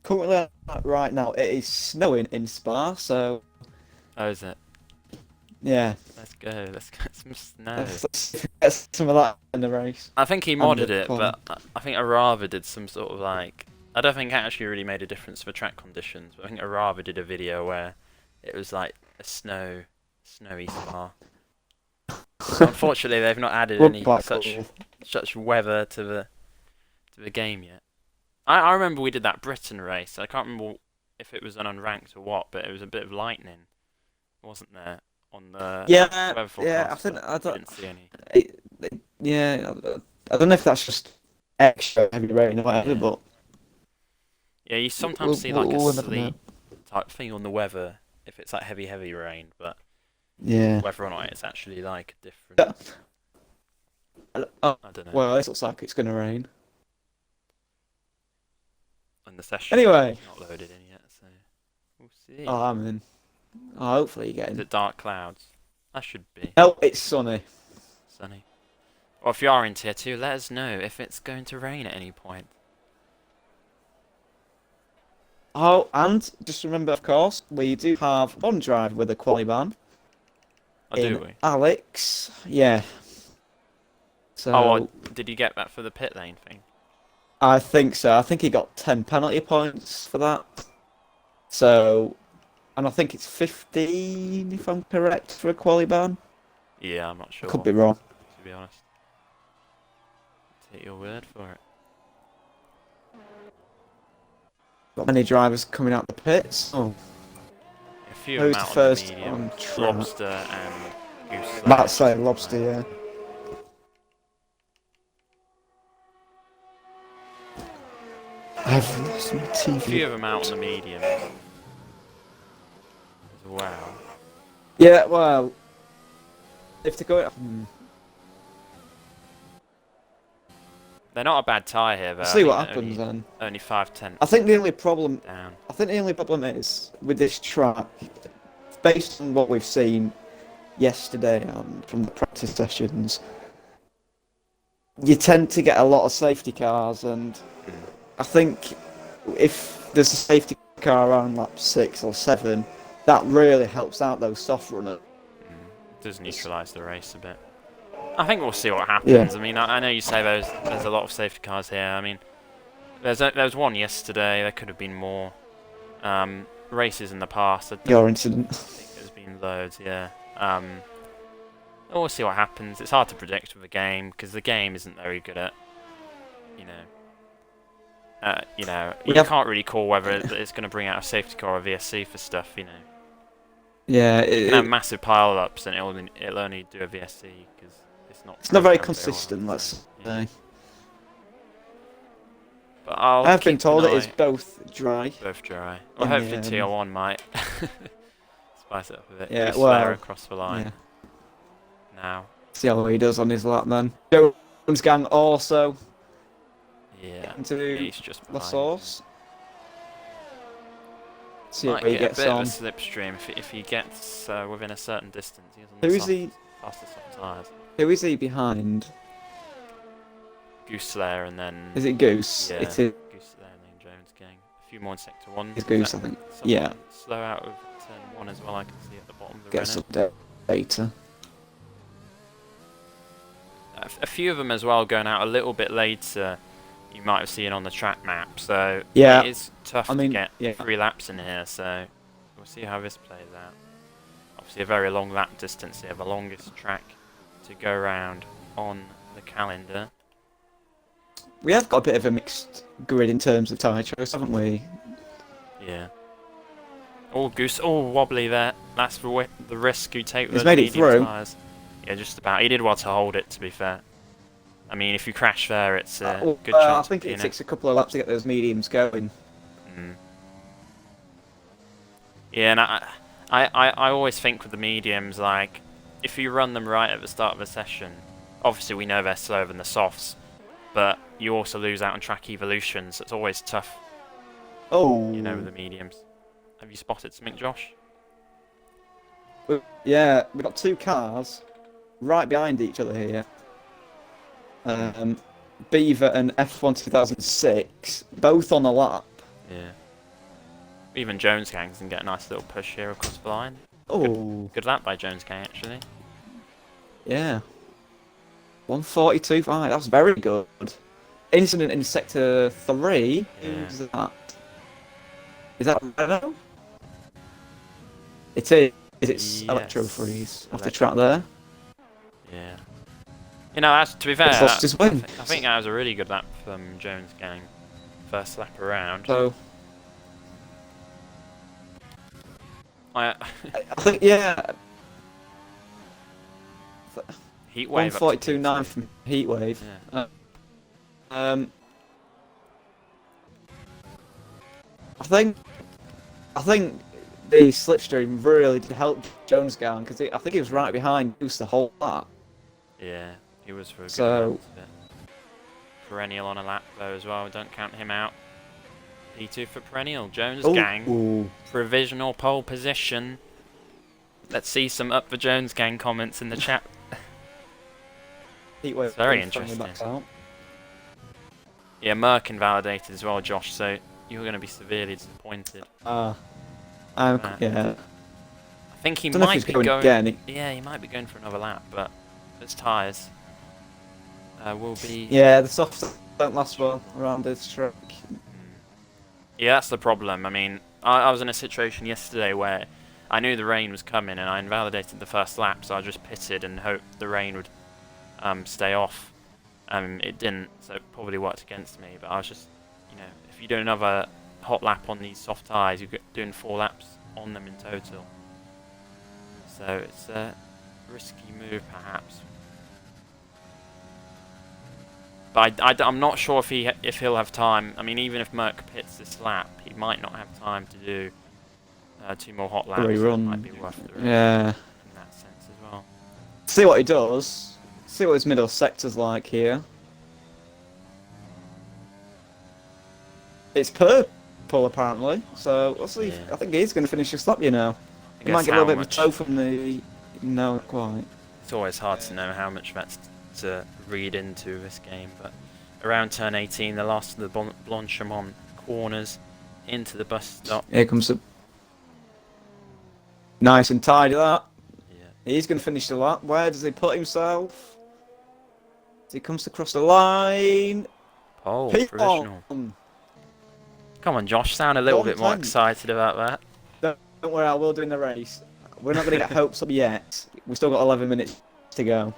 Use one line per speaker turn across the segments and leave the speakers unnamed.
currently right now it is snowing in Spa, so
Oh, is it?
yeah,
Let's go. Let's get some snow.
let's see if we get some of that in the race.
I think he
And
modded
the
it,
quali.
but I think Arava did some sort of like. I don't think it actually really made a difference for track conditions, but I think Arava did a video where it was like a snowy Spa. Unfortunately, they've not added
Would be
any
quite
such
cool.
weather to the game yet. I remember we did that Britain race. I can't remember if it was an unranked or what, but it was a bit of lightning, wasn't there, on the
Yeah,
weather
yeah.
forecast? But
I
we
don't.
didn't see any.
Yeah, I don't know if that's just extra heavy rain or whatever,
Yeah.
but
Yeah, you sometimes see like a
we'll never know.
sleet type thing on the weather if it's like heavy rain, but
Yeah.
whether or not it's actually like different,
Yeah. Oh,
I don't know.
well, it looks like it's gonna rain.
And the session's
Anyway,
not loaded in yet, so we'll see.
oh, I'm in. Oh, hopefully you get
Is
in.
it dark clouds? That should be
Oh, it's sunny.
sunny. Or if you are in tier 2, let us know if it's going to rain at any point.
Oh, and just remember, of course, we do have on drive with a quali ban
Oh, do
in
we?
Alex. Yeah. So
Oh, well, did you get that for the pit lane thing?
I think so. I think he got 10 penalty points for that. So, and I think it's 15 if I'm correct for a quali ban.
Yeah, I'm not sure,
Could be wrong.
to be honest. Take your word for it.
Got many drivers coming out the pits. Oh,
A few
who's
of them
the
out on the
first
medium.
on track?
Lobster and Goose.
About to say Lobster, yeah. I've lost my
A
TV.
few of them out on the medium as well.
Yeah, well, if they're going,
They're not a bad tie here, though.
see what happens then.
Only 5/10
I think the only problem,
down.
is with this track, based on what we've seen yesterday and from the practice sessions, you tend to get a lot of safety cars, and I think if there's a safety car around lap 6 or 7, that really helps out those soft runners.
Does neutralise the race a bit. I think we'll see what happens.
Yeah.
I mean, I know you say there's a lot of safety cars here. I mean, there was one yesterday. There could have been more races in the past.
Your incident.
think there's been loads, yeah. We'll see what happens. It's hard to predict with a game because the game isn't very good at, you can't really call whether it's going to bring out a safety car or a VSC for stuff,
Yeah,
You can have massive pile-ups and it'll only do a VSC because
it's not very
programmed
consistent,
well,
let's
so,
say.
But
I've been told
it
it is both dry.
both dry. Well,
in
hopefully
the,
tier 1 might spice it up a bit.
Yeah,
Goose
well,
Slayer across the line
Yeah.
now.
See how he does on his lap then. Jones gang also
Yeah,
into
he's just
La
behind.
Source. See how
Might
he
get a
gets
bit
on.
of a slipstream if he gets within a certain distance. He's on
Who
the
is he?
fastest soft tyres.
Who is he behind?
Goose Slayer and then
Is it Goose?
Yeah.
It is
Goose Slayer and then Jones gang. A few more in sector 1.
it's Goose, I think.
Someone
Yeah,
slow out of turn 1 as well. I can see at the bottom of the
get
Renault.
some data.
A few of them as well going out a little bit later. You might have seen on the track map. So
Yeah,
it is tough
I mean,
to
yeah.
get 3 laps in here. So we'll see how this plays out. Obviously a very long lap distance here, the longest track to go around on the calendar.
We have got a bit of a mixed grid in terms of tyre choice, haven't we?
Yeah. Oh, Goose. Oh, wobbly there. That's the risk you take with
He's
those
made it
medium
through.
tyres. Yeah, just about. He did well to hold it, to be fair. I mean, if you crash there, it's a good
I
chance
think
of
it
being
takes a couple of laps to get those mediums going.
Yeah, and I always think with the mediums, like, if you run them right at the start of a session, obviously we know they're slower than the softs, but you also lose out on track evolutions. So it's always tough,
Oh,
with the mediums. Have you spotted something, Josh?
Yeah, we've got 2 cars right behind each other here. Beaver and F1 2006, both on a lap.
Yeah. Even Jones Gang can get a nice little push here across the line.
Oh,
Good lap by Jones Gang, actually.
yeah. 142.5. That's very good. Incident in sector 3.
Yeah.
Who's that? Is that Renault? It is. It's
Yes.
Electro Freeze off the track there.
Yeah. You know, to be fair,
It's lost his win.
I think that was a really good lap from Jones Gang. First lap around.
So
I
I think, yeah.
Heat wave.
142.9 from Heatwave.
Yeah.
I think the slipstream really did help Jones Gang because I think he was right behind Goose the whole lap.
Yeah, he was for a good
So-
amount of it. Perennial on a lap though as well. Don't count him out. P2 for Perennial. Jones Gang.
Ooh.
Provisional pole position. Let's see some up for Jones Gang comments in the chat.
Heatwave.
It's very
finally
interesting.
backs out.
Yeah, Merck invalidated as well, Josh. So you're going to be severely disappointed.
Yeah.
I think he
Don't know if
might
he's
be
going
going.
again.
Yeah, he might be going for another lap, but his tyres will be.
Yeah, the softs don't last well around this track.
Yeah, that's the problem. I mean, I was in a situation yesterday where I knew the rain was coming and I invalidated the first lap, so I just pitted and hoped the rain would stay off. It didn't, so it probably worked against me. But I was just, you know, if you do another hot lap on these soft tyres, you're doing 4 laps on them in total. So it's a risky move, perhaps. But I'm not sure if he'll have time. I mean, even if Merck pits this lap, he might not have time to do 2 more hot laps. So it might be worth the risk in that sense as well.
See what he does. See what his middle sector's like here. It's purple apparently, so we'll see.
Yeah.
I think he's going to finish this lap, you know. He might get a little bit of a toe from the. No, not quite.
It's always hard to know how much that's to read into this game, but around turn 18, the last of the Blanchimont corners into the bus stop.
Here comes the. Nice and tidy that.
Yeah.
He's going to finish the lap. Where does he put himself? As he comes across the line.
Pole,
Keep
provisional.
on.
Come on, Josh, sound a little
Go on,
bit more
Tank.
excited about that.
Don't worry, I will do in the race. We're not going to get hopes up yet. We've still got 11 minutes to go.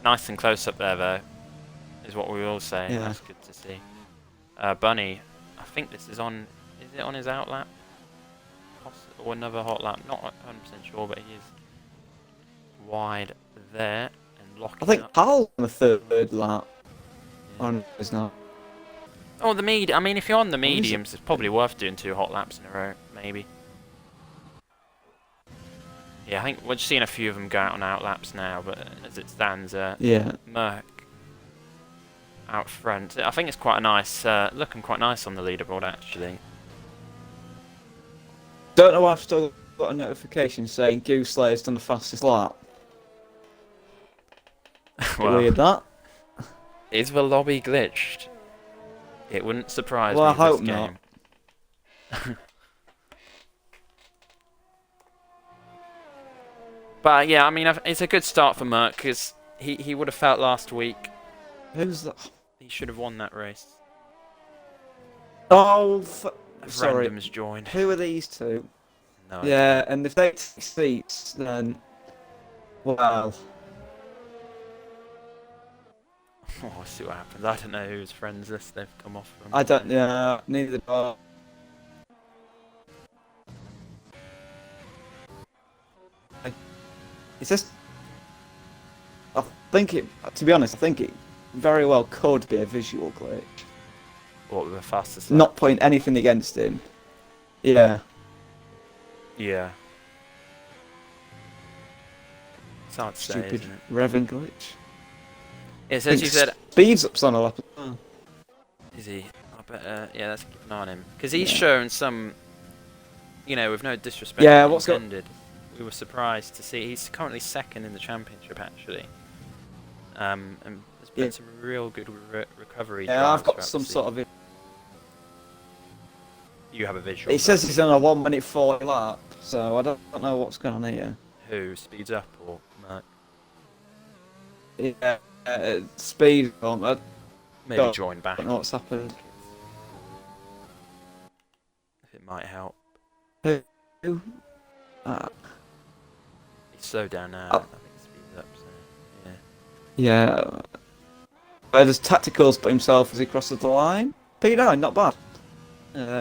Nice and close up there, though, is what we will say.
Yeah.
That's good to see. Bunny, I think this is on. Is it on his out lap? Or another hot lap? Not 100% sure, but he is wide there and locking
I think
up.
Pal's on the third lap. Oh, no, it's not.
Oh, I mean, if you're on the
is it?
mediums, it's probably worth doing 2 hot laps in a row, maybe. Yeah, I think we're just seeing a few of them go out on out laps now, but as it stands,
Yeah.
Merck out front. I think it's quite a nice, looking quite nice on the leaderboard actually.
Don't know why I've still got a notification saying Goose Slayer's done the fastest lap. Weird that.
Is the lobby glitched? It wouldn't surprise
Well,
me
I
this
hope not.
game. But yeah, I mean, it's a good start for Merck because he would have felt last week
Who's that?
he should have won that race.
Oh, sorry.
Randoms joined.
Who are these two?
No.
Yeah, and if they take seats, then. Well.
Oh, we'll see what happens. I don't know whose friends list they've come off from.
I don't. Yeah, neither do I. It's just. I think it. To be honest, I think it very well could be a visual glitch.
What with the fastest?
Not putting anything against him. Yeah.
Yeah. It's hard to say,
Stupid
isn't it?
Revan glitch.
It says you said.
Speeds up's on a lap.
Is he? I bet. Yeah, let's keep an eye on him because he's
Yeah.
shown some. You know, with no disrespect
Yeah, what's got-
intended, we were surprised to see he's currently second in the championship actually. And there's been
Yeah.
some real good recovery.
Yeah, I've
drives
got
throughout
some
the
sort of.
You have a visual.
It says he's on a 1 minute 40 lap, so I don't know what's going on here.
Who speeds up or Mac?
Yeah, speed on.
Maybe join back.
I don't know what's happened.
If it might help.
Who?
He's slowed down now.
Oh.
I think it speeds up. So, yeah.
Yeah. Does Tacticals put himself as he crosses the line? P9, not bad.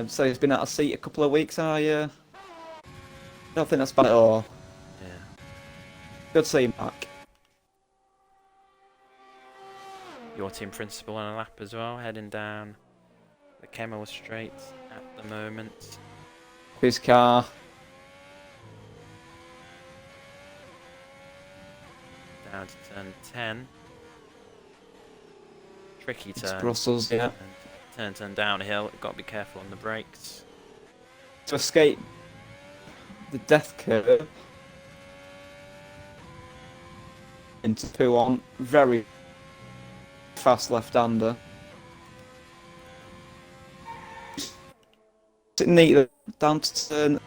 So he's been out of seat a couple of weeks. I don't think that's bad at all.
Yeah.
Good to see him back.
Your team principal on a lap as well, heading down the Kemmel Straight at the moment.
His car.
Down to turn 10. Tricky
It's
turn.
Brussels, yeah.
Turn downhill. Got to be careful on the brakes.
To escape the death curve into Pouon. Very fast left-hander. Sitting neat down to turn.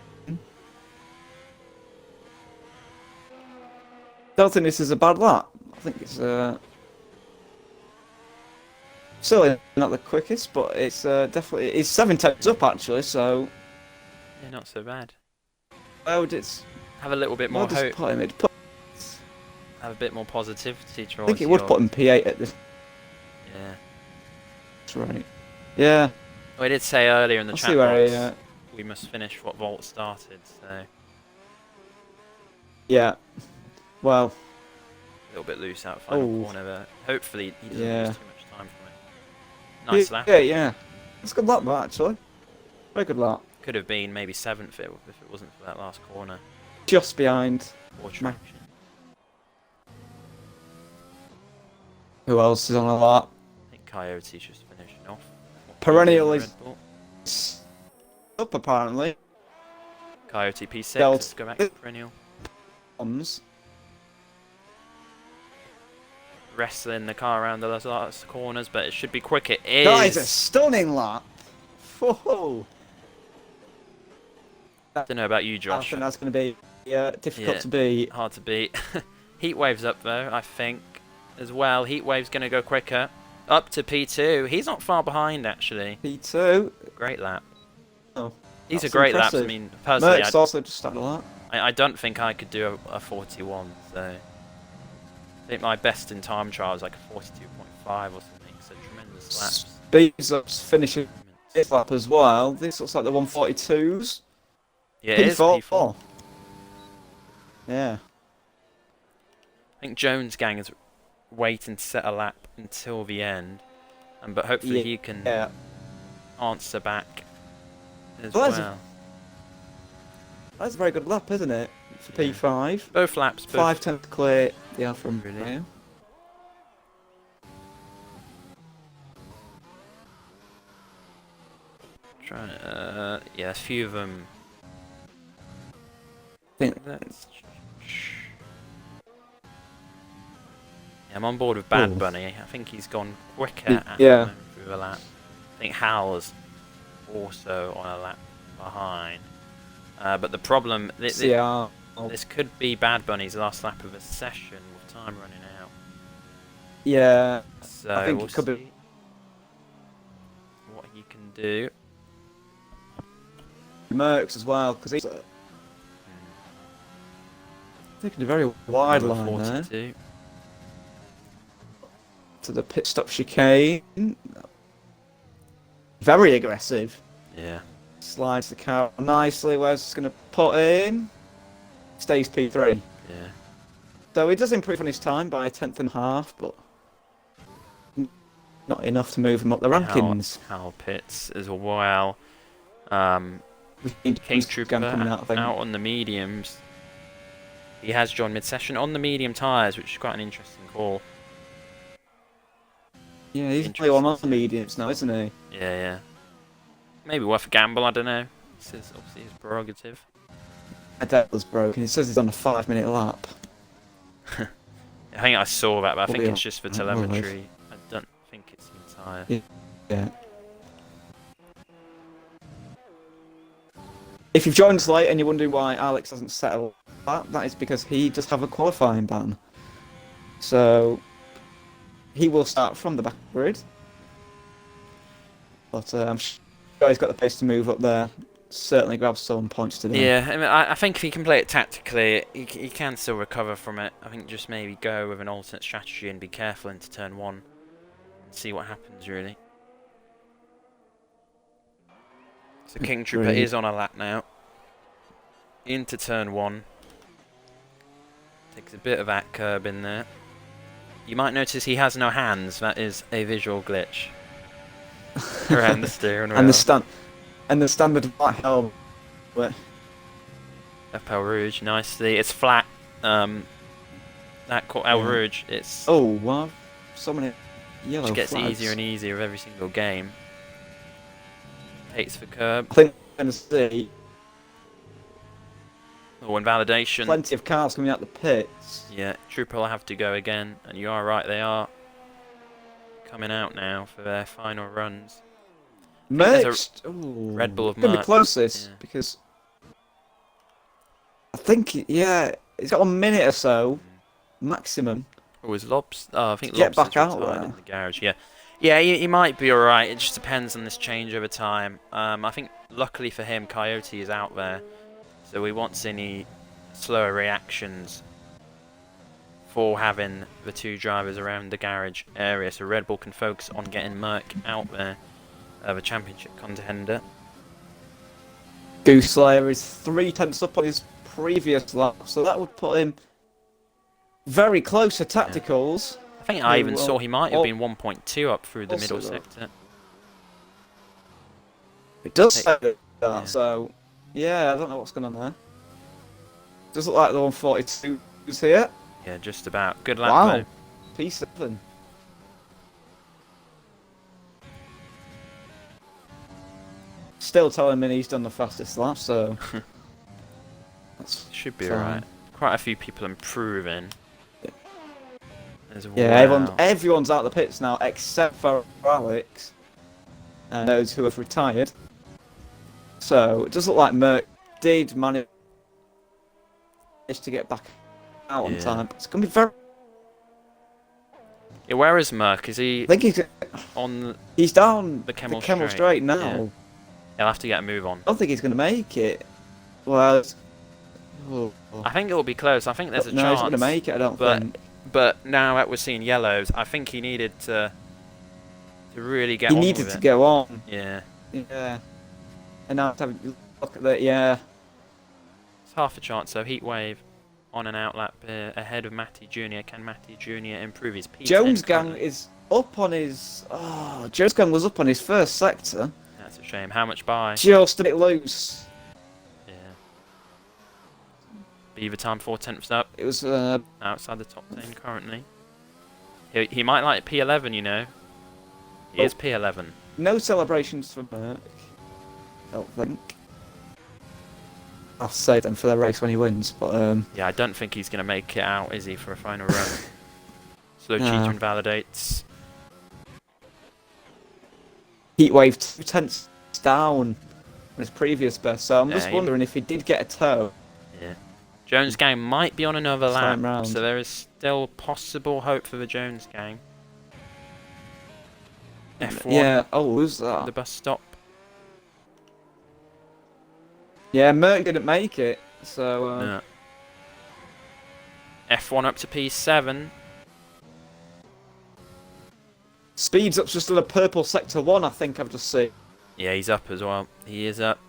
Don't think this is a bad lap. I think it's still not the quickest, but it's definitely it's 7 times up actually. So
Yeah, not so bad.
where would it?
Have a little bit more hope.
Put him? It'd put,
Have a bit more positivity
I
towards
think it would
your-
put him P8 at this
Yeah.
rate. Yeah,
We did say earlier in the
I'll
chat
see where
box
he.
we must finish what Volt started, so a
Yeah. Well,
little bit loose out final
Oh.
corner there. Hopefully he doesn't
Yeah.
lose too much time from it. Nice lap.
Yeah. It's a good lap, that actually. Very good lap.
Could have been maybe 7th if it wasn't for that last corner.
Just behind.
Poor traction.
Who else is on a lap?
I think Coyote's just finishing off.
Perennial
Red
is
Bull.
up apparently.
Coyote P6.
Delta.
Let's go back to Perennial.
Bombs.
Wrestling the car around the last corners, but it should be quick. It is.
That is a stunning lap. Whoa.
Don't know about you,
I
Josh.
think that's going to be difficult
Yeah.
to beat.
Hard to beat. Heatwave's up though, I think, as well. Heatwave's going to go quicker. Up to P2. He's not far behind actually.
P2.
Great lap.
Oh,
These are
that's
great laps. I
impressive.
mean, personally,
Merck's also just had a lap.
I don't think I could do a 41. So I think my best in time trial is like a 42.5 or something. So tremendous laps.
Speeds up's finishing this lap as well. This looks like the 142s.
Yeah, it is P4.
Yeah.
I think Jones' gang is waiting to set a lap until the end, but hopefully he can answer back as
Well,
well.
That's a very good lap, isn't it? For
Yeah.
P5.
Both laps, both
5 to clear the Alfa
Really?
Romeo.
trying. Yeah, a few of them.
Think
Yeah, I'm on board with Bad
Ooh.
Bunny. I think he's gone quicker at the
Yeah.
moment through the lap. I think Hal's also on a lap behind. But the problem,
yeah.
this could be Bad Bunny's last lap of a session with time running out.
Yeah.
So
I think
we'll
it could be.
see what he can do.
Merckx as well, because he's taking a very wide
Number
line there
42.
to the pit stop chicane. Very aggressive.
Yeah.
Slides the car nicely. Where's it's going to put in? Stays P3.
Yeah.
So he does improve on his time by a 10th and a half, but not enough to move him up the rankings.
Hal Pitts as well. King Trooper
coming out, I think.
out on the mediums. He has joined mid-session on the medium tyres, which is quite an interesting call.
Yeah, he's only on the mediums now, isn't he?
Yeah, yeah. Maybe worth a gamble, I don't know. This is obviously his prerogative.
My dad was broken. He says he's on a 5-minute lap.
I think I saw that, but I think
Probably
it's just for
on-
telemetry. I don't think it's the entire.
Yeah. If you've joined us late and you're wondering why Alex hasn't settled that is because he does have a qualifying ban. So he will start from the back grid. But I'm sure he's got the pace to move up there. Certainly grab some points today.
Yeah, I mean, I think if he can play it tactically, he can still recover from it. I think just maybe go with an alternate strategy and be careful into turn 1. And see what happens, really. So King Trooper is on a lap now. Into turn 1. Takes a bit of that curb in there. You might notice he has no hands. That is a visual glitch around the steering wheel.
And the standard white helmet.
Up Eau Rouge, nicely. It's flat. That called Eau Rouge. It's
oh wow, so many yellow
which gets
flags.
easier and easier with every single game. Takes the curb.
I think we're going to see
Oh, invalidation.
plenty of cars coming out the pits.
Yeah, Trooper will have to go again, and you are right, they are coming out now for their final runs.
Merckx,
Red Bull of
going to
Merckx,
be closest
yeah.
because I think he's got a minute or so maximum.
Oh, is Lobs? Oh, I think
Get
Lobster's
back out
retired
there.
in the garage. Yeah, yeah, he might be all right. It just depends on this change over time. I think luckily for him, Coyote is out there, so he wants any slower reactions for having the two drivers around the garage area, so Red Bull can focus on getting Merck out there, the championship contender.
Gooslayer is 3 tenths up on his previous lap, so that would put him very close to Tacticals.
I think I even saw he might have been 1.2 up through the middle sector.
It does say that,
yeah.
So yeah, I don't know what's going on there. Does look like the 142's here.
Yeah, just about. Good lap
Wow,
though.
P7. Still telling me he's done the fastest lap, so that's
Should be
fine.
alright. Quite a few people improving.
Yeah,
wow.
everyone's out of the pits now except for Alex and those who have retired. So it does look like Merck did manage to get back out on time. It's going to be very...
Yeah, where is Merck? Is he
I think he's down
the Kemmel
Straight now.
Yeah. He'll have to get a move on.
I don't think he's going to make it. Well,
I think it'll be close. I think there's a
no,
chance.
he's going to make it, I don't think.
But now that we're seeing yellows, I think he needed to really get on with it.
He needed to go on.
Yeah.
Yeah. And now to have a look at that, yeah.
It's half a chance, so Heat Wave on an out lap ahead of Matty Jr. Can Matty Jr. improve his P10?
Jones Gang is up on his... Oh, Jones Gang was up on his first sector.
That's a shame. How much by?
Just a bit loose.
Yeah. Beaver time 4 tenths up.
It was...
outside the top 10 currently. He might like P11, you know. He is P11.
No celebrations for Merck. I don't think. I'll say them for the race when he wins, but
Yeah, I don't think he's going to make it out, is he, for a final run? Slow cheater invalidates.
Heatwave 2 tenths down on his previous best, so I'm
Yeah,
just wondering if he did get a toe.
Yeah. Jones Gang might be on another lap,
round.
so there is still possible hope for the Jones Gang. F1.
Yeah, oh, who's that?
The bus stop.
Yeah, Merck didn't make it, so...
No. F1 up to P7.
Speed's up just to the purple sector 1, I think I've just seen.
Yeah, he's up as well. He is up.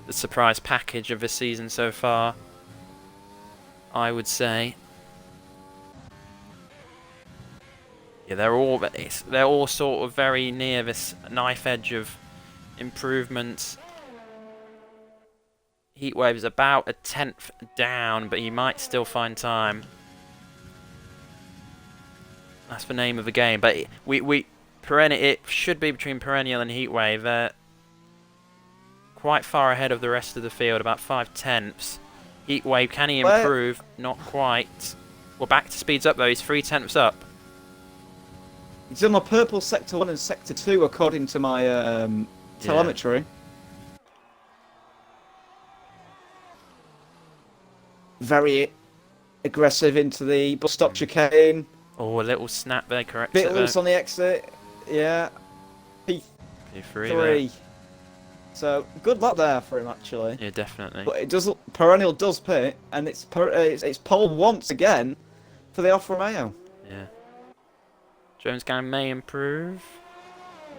The surprise package of this season so far, I would say. Yeah, they're all sort of very near this knife edge of improvements. Heatwave is about a 10th down, but he might still find time. That's the name of the game. But it should be between Perennial and Heatwave. They're quite far ahead of the rest of the field, about 5 tenths. Heatwave, can he improve? Not quite. We're back to speeds up though. He's 3 tenths up.
He's on the purple sector 1 and sector 2 according to my telemetry. Very aggressive into the bus stop chicane.
Oh, a little snap there, corrects
Bit
it
loose
though.
on the exit. Yeah.
P3 there.
So good luck there for him actually.
Yeah, definitely.
But it does. Perennial does pit, and it's pole once again for the Alfa Romeo.
Yeah. Jones Gang may improve.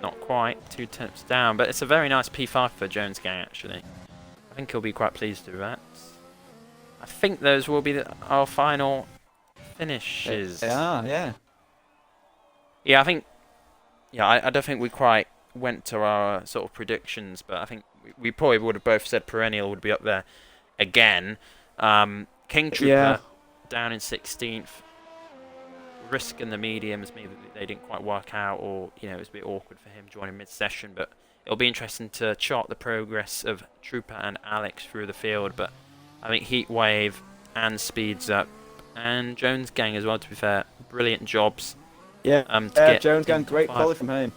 Not quite, 2 tenths down, but it's a very nice P5 for Jones Gang actually. I think he'll be quite pleased with that. I think those will be our final finishes.
They are, yeah.
Yeah, I think. Yeah, I don't think we quite went to our sort of predictions, but I think we probably would have both said Perennial would be up there again. King Trooper down in 16th. Risk and the mediums, maybe they didn't quite work out, or it was a bit awkward for him joining mid-session. But it'll be interesting to chart the progress of Trooper and Alex through the field. But I think Heatwave and Speeds Up and Jones Gang as well. To be fair, brilliant jobs.
Yeah. Jones Gang, great quality from him.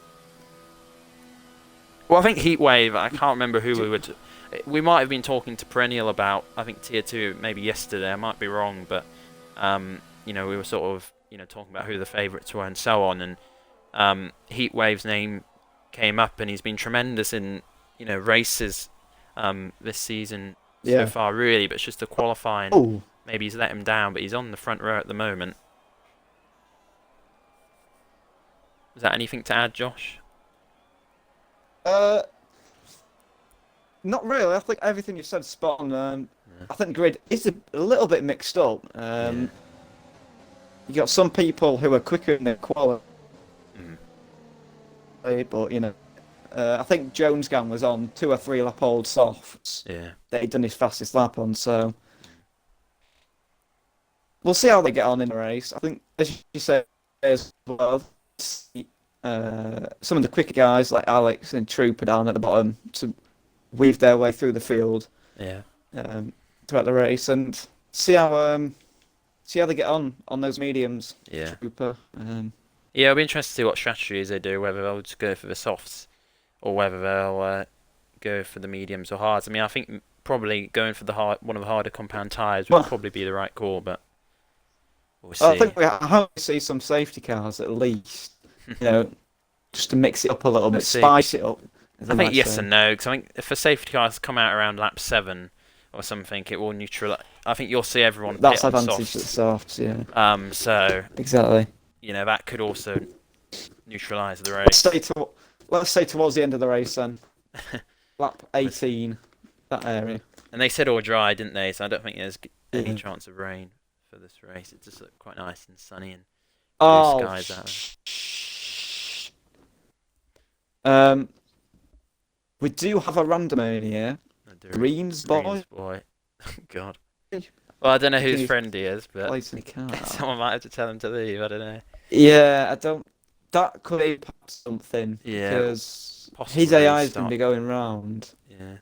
Well, I think Heatwave. I can't remember who we would. We might have been talking to Perennial about. I think Tier 2 maybe yesterday. I might be wrong, but we were sort of talking about who the favourites were and so on, and Heatwave's name came up, and he's been tremendous in races this season so far, really. But it's just the qualifying. Maybe he's let him down, but he's on the front row at the moment. Is that anything to add, Josh?
Not really. I think everything you said is spot on. I think the grid is a little bit mixed up. You got some people who are quicker in their quality, but I think Jones Gang was on 2 or 3 lap old softs.
Yeah.
That he'd done his fastest lap on, so we'll see how they get on in the race. I think, as you say as well, some of the quicker guys like Alex and Trooper down at the bottom to weave their way through the field.
Yeah.
Throughout the race, and see how they get on those mediums.
Yeah.
Trooper.
Yeah, it'll be interesting to see what strategies they do, whether they'll just go for the softs or whether they'll go for the mediums or hards. I mean, I think probably going for one of the harder compound tyres would probably be the right call, but we'll see.
I think I hope we see some safety cars at least, just to mix it up a little bit, spice it up.
I think yes and no, because I think if a safety cars come out around lap 7 or something, it will neutralise. I think you'll see everyone
that's
pit on
advantage to the softs, yeah.
So
exactly.
That could also neutralise the race.
Let's say towards the end of the race then, lap 18, that area.
And they said all dry, didn't they? So I don't think there's any chance of rain for this race. It just looked quite nice and sunny and blue skies out there.
We do have a random in here. Greens boy.
God. Well, I don't know whose friend he is, but
someone
someone might have to tell him to leave. I don't know.
Yeah, I don't. That could impact something.
Yeah.
Because
Possibly
his AI is going to be going round.
Yeah.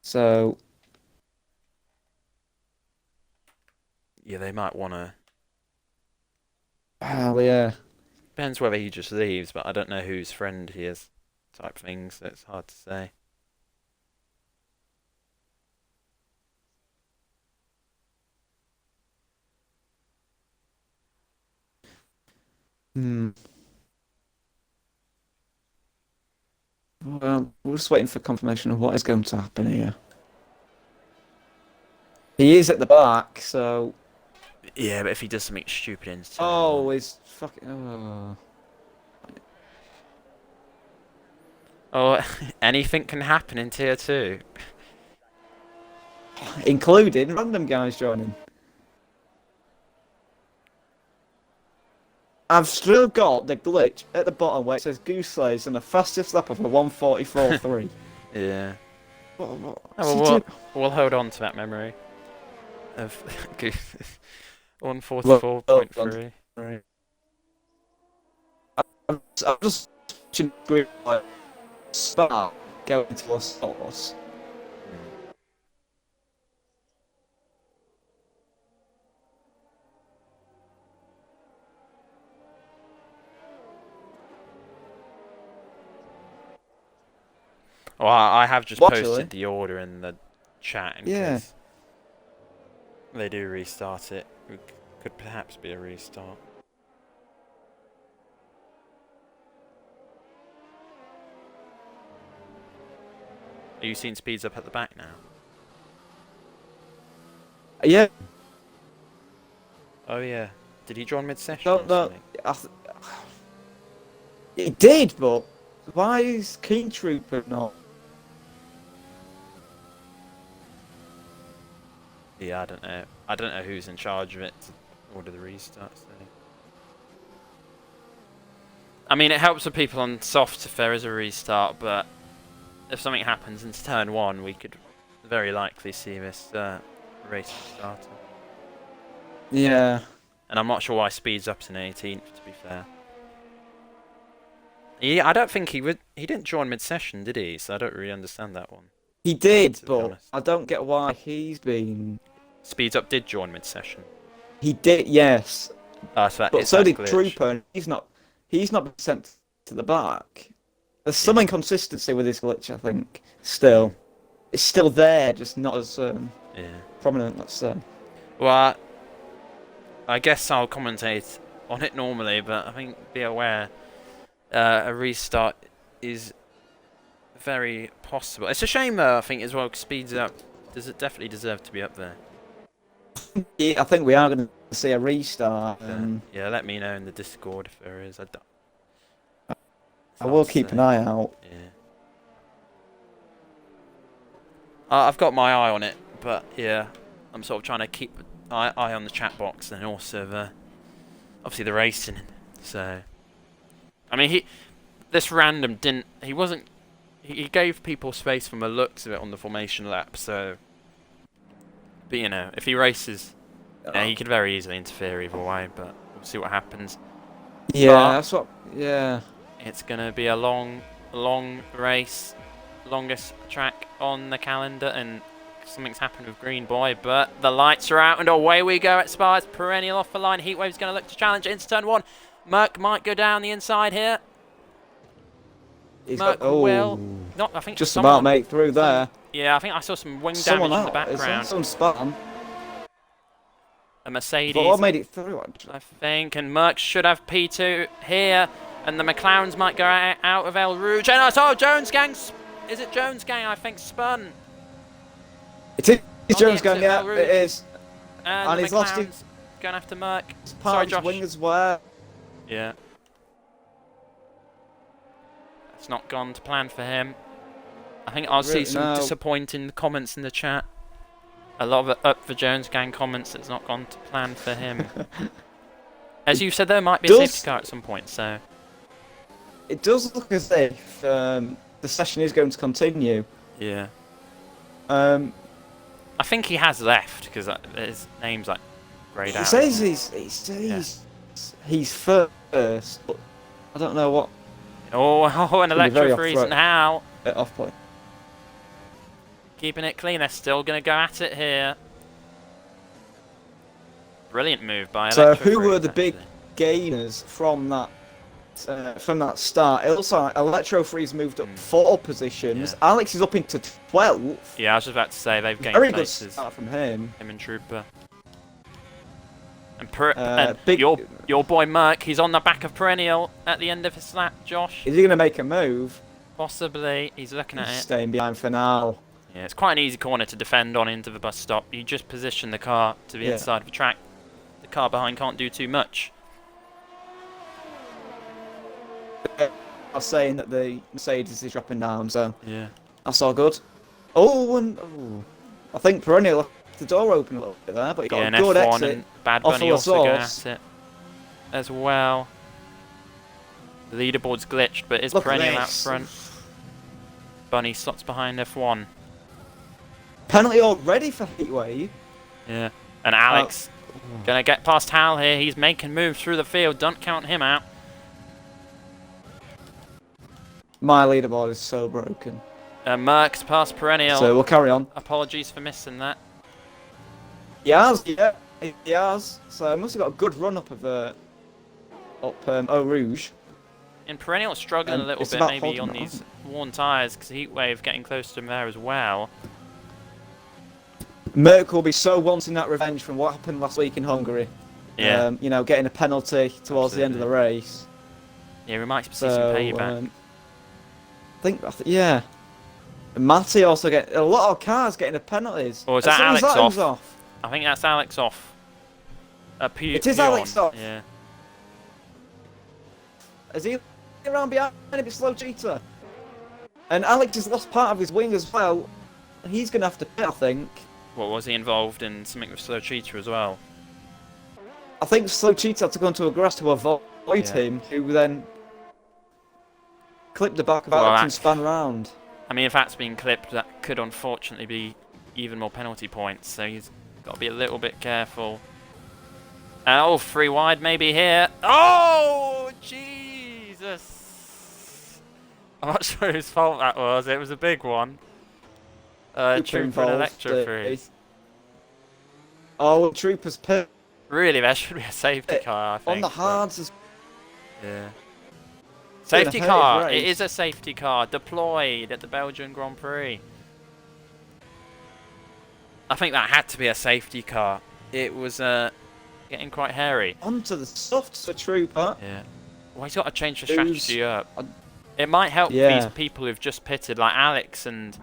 So.
Yeah, they might want to.
Well, yeah.
Depends whether he just leaves, but I don't know whose friend he is, type thing, so it's hard to say.
Well, we're just waiting for confirmation of what is going to happen here. He is at the back, so.
Yeah, but if he does something stupid in
he's fucking.
Oh, anything can happen in Tier 2.
Including random guys joining. I've still got the glitch at the bottom where it says Goose Slayers and the fastest lap of a 1:44.3.
Yeah. We'll hold on to that memory of Goose 1:44.3.
Right. I'm just watching group like Spark going into a source.
Well, I have just
Actually.
posted the order in the chat in case they do restart it. It could perhaps be a restart. Are you seeing speeds up at the back now?
Yeah.
Oh yeah. Did he join mid-session?
Don't know. He did, but why is Keen Trooper not?
Yeah, I don't know. I don't know who's in charge of it to order the restarts. So. I mean, it helps with people on softs if there is a restart, but if something happens in turn 1, we could very likely see this race restarted.
Yeah.
And I'm not sure why speeds up to an 18th, to be fair. Yeah, I don't think he didn't join mid-session, did he? So I don't really understand that one.
He did, but I don't get why he's been...
Speeds Up did join mid-session.
He did, yes.
So
but so did Trooper, and he's not been sent to the back. There's some inconsistency with this glitch, I think, still. It's still there, just not as prominent, let's say.
Well, I guess I'll commentate on it normally, but I think be aware a restart is very possible. It's a shame, though, I think, as well, 'cause Speeds Up does it definitely deserve to be up there.
Yeah, I think we are going to see a restart.
Yeah, let me know in the Discord if there is.
I will keep an eye out.
Yeah. I've got my eye on it, but yeah, I'm sort of trying to keep an eye on the chat box and also obviously the racing. So, I mean, this random didn't. He gave people space from the looks of it on the formation lap. So, but you know, if he races, he could very easily interfere either way. But we'll see what happens.
Yeah, that's what. Yeah.
It's gonna be a long race, longest track on the calendar, and something's happened with Green Boy, but the lights are out and away we go at Spa. It's Perennial off the line. Heatwave's gonna look to challenge it into turn 1. Merc might go down the inside here. Merc will not. I think
just about make through there.
Yeah, I think I saw some wing damage in the background.
Some spam.
A Mercedes.
But I made it through, actually.
I think, and Merc should have P2 here. And the McLarens might go out of Eau Rouge. And I saw Jones Gang. Is it Jones Gang? I think spun.
It is Jones Gang, yeah, it is.
And
he's lost his...
Going after Merc.
Sorry, Josh. Wing as well.
Yeah. It's not gone to plan for him. I think I'll see some disappointing comments in the chat. A lot of up for Jones Gang comments. It's not gone to plan for him. As you said, there might be a safety car at some point, so...
It does look as if the session is going to continue.
Yeah. I think he has left because his name's like greyed out.
He says he's first, but I don't know what.
Oh, an electro freeze now.
Off point.
Keeping it clean. They're still going to go at it here. Brilliant move by Electro.
So who were the big gainers from that? From that start, it looks like Electro Freeze moved up 4 positions. Yeah. Alex is up into 12th.
Yeah, I was just about to say they've gained
very
places.
Good start from him.
Him and Trooper. And your boy Merc, he's on the back of Perennial at the end of his lap. Josh,
is he going to make a move?
Possibly. He's looking at it.
Staying behind for now.
Yeah, it's quite an easy corner to defend on into the bus stop. You just position the car to the inside of the track. The car behind can't do too much.
I was saying that the Mercedes is dropping down, so
yeah,
that's all good. I think Perennial left the door open a little bit there, but he got a good
F1
exit.
And Bad Bunny also going at it as well. The leaderboard's glitched, but is Perennial out front. Bunny slots behind F1.
Penalty already for Heatwave.
Yeah, and Alex gonna get past Hal here. He's making moves through the field. Don't count him out.
My leaderboard is so broken.
Merck's past Perennial.
So we'll carry on.
Apologies for missing that.
He has. So I must have got a good run up of Eau Rouge.
In Perennial, struggling a little bit maybe on these worn tyres because heat wave getting close to him there as well.
Merck will be so wanting that revenge from what happened last week in Hungary.
Yeah.
You know, getting a penalty towards the end of the race.
Yeah, we might see some payback.
Yeah. And Matty also a lot of cars getting the penalties.
Or is that Alex off? I think that's Alex off.
It is Alex off.
Yeah.
Is he around behind a bit slow cheater? And Alex has lost part of his wing as well. He's going to have to pit, I think.
What, was he involved in something with slow cheater as well?
I think slow cheater had to go into a grass to avoid him, who then clipped the back of Alex and spun round.
I mean, if that's been clipped, that could unfortunately be even more penalty points, so he's got to be a little bit careful. Oh, 3 wide maybe here. Oh, Jesus! I'm not sure whose fault that was. It was a big one. Trooper and Electro freeze.
Oh, Trooper's pit.
Really, there should be a safety car, I think.
On the hards.
Yeah. Safety car. It is a safety car deployed at the Belgian Grand Prix. I think that had to be a safety car. It was getting quite hairy.
Onto the softs for Trooper.
Yeah. Well, he's got to change the strategy up. It might help these people who've just pitted, like Alex and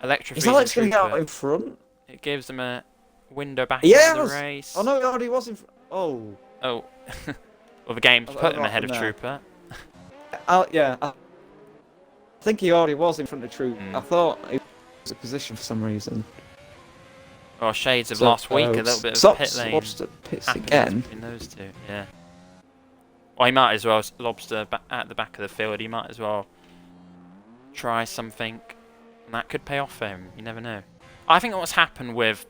Electro.
Is Alex going to get out in front?
It gives them a window back into the race.
Oh no, he already was in front. Oh.
Oh. Well, the game's put him ahead of Trooper.
Yeah. I think he already was in front of Trooper. I thought he was in position for some reason.
Oh, shades of last week, a little bit of pit lane.
Lobster pits again.
Between those two, yeah. Well, he might as well, Lobster at the back of the field, he might as well try something. And that could pay off for him, you never know. I think what's happened with...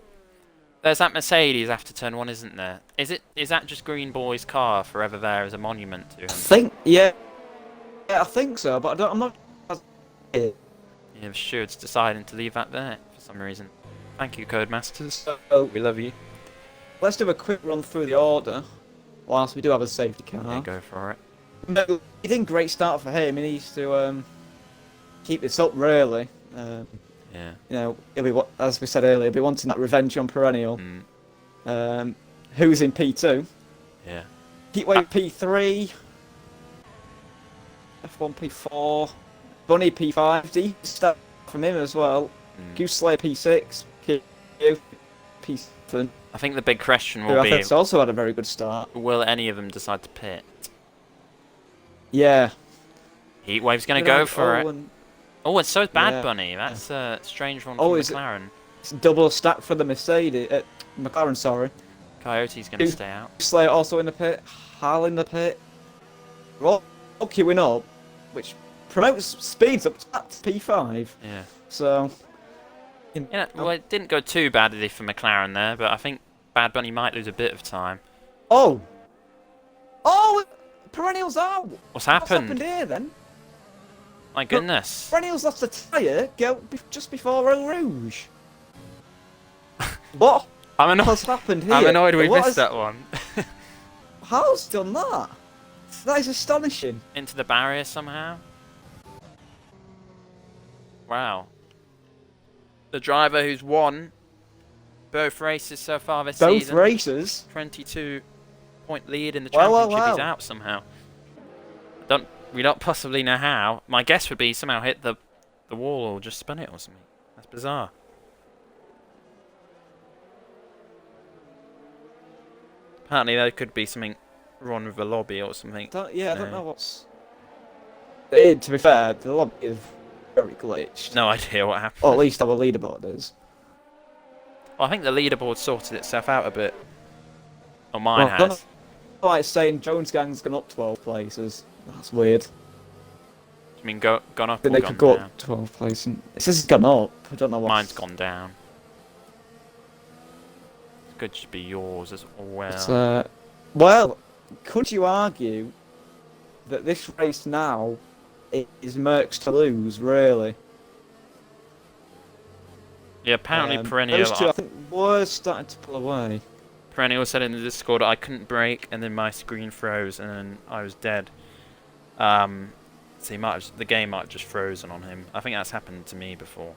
There's that Mercedes after turn 1, isn't there? Is that just Green Boy's car forever there as a monument to him?
Yeah, I think so, but I'm not...
Yeah, the steward's deciding to leave that there for some reason. Thank you, Codemasters.
So,
we love you.
Let's do a quick run through the order, whilst we do have a safety car.
Yeah, go for it.
No, he did a great start for him. He needs to keep this up, really.
Yeah.
You know, he'll be, as we said earlier, he'll be wanting that revenge on Perennial. Who's in P2?
Yeah.
Heatwave P3. F1 P4. Bunny P5. D start from him as well. Goose Slayer P6. Q P7.
I think the big question will be...
I think also had a very good start.
Will any of them decide to pit?
Yeah.
Heatwave's going to go for it. Oh, and so is Bad Bunny. That's a strange one from McLaren.
It's double stack for the Mercedes. McLaren, sorry.
Coyote's going to stay out.
Slayer also in the pit. Hal in the pit. We're all queuing up, which promotes speeds up to P5.
Yeah.
So...
Yeah, well, it didn't go too badly for McLaren there, but I think Bad Bunny might lose a bit of time.
Oh! Oh! Perennial's out!
What's happened?
What's happened here, then?
My goodness.
Perennial's lost a tyre just before Eau Rouge. What? What's happened here?
I'm annoyed we missed that one.
How's done that? That is astonishing.
Into the barrier somehow? Wow. The driver who's won both races so far this season.
Both races?
22-point lead in the championship. He's out somehow. We don't possibly know how. My guess would be somehow hit the wall or just spun it or something. That's bizarre. Apparently there could be something wrong with the lobby or something.
I don't know what's... To be fair, the lobby is very glitched.
No idea what happened.
Or at least our leaderboard is.
Well, I think the leaderboard sorted itself out a bit. Or mine has.
Like saying Jones Gang's gone up 12 places. That's weird.
I mean, gone up or
they
gone
could go
down?
up 12 places. It says it's gone up. I don't know why.
Mine's gone down. It could just be yours as well.
But, well, could you argue that this race now is Merck's to lose, really?
Yeah, apparently Perennial...
Those two, I think, were starting to pull away.
Perennial said in the Discord I couldn't brake, and then my screen froze, and then I was dead. So So the game might have just frozen on him. I think that's happened to me before.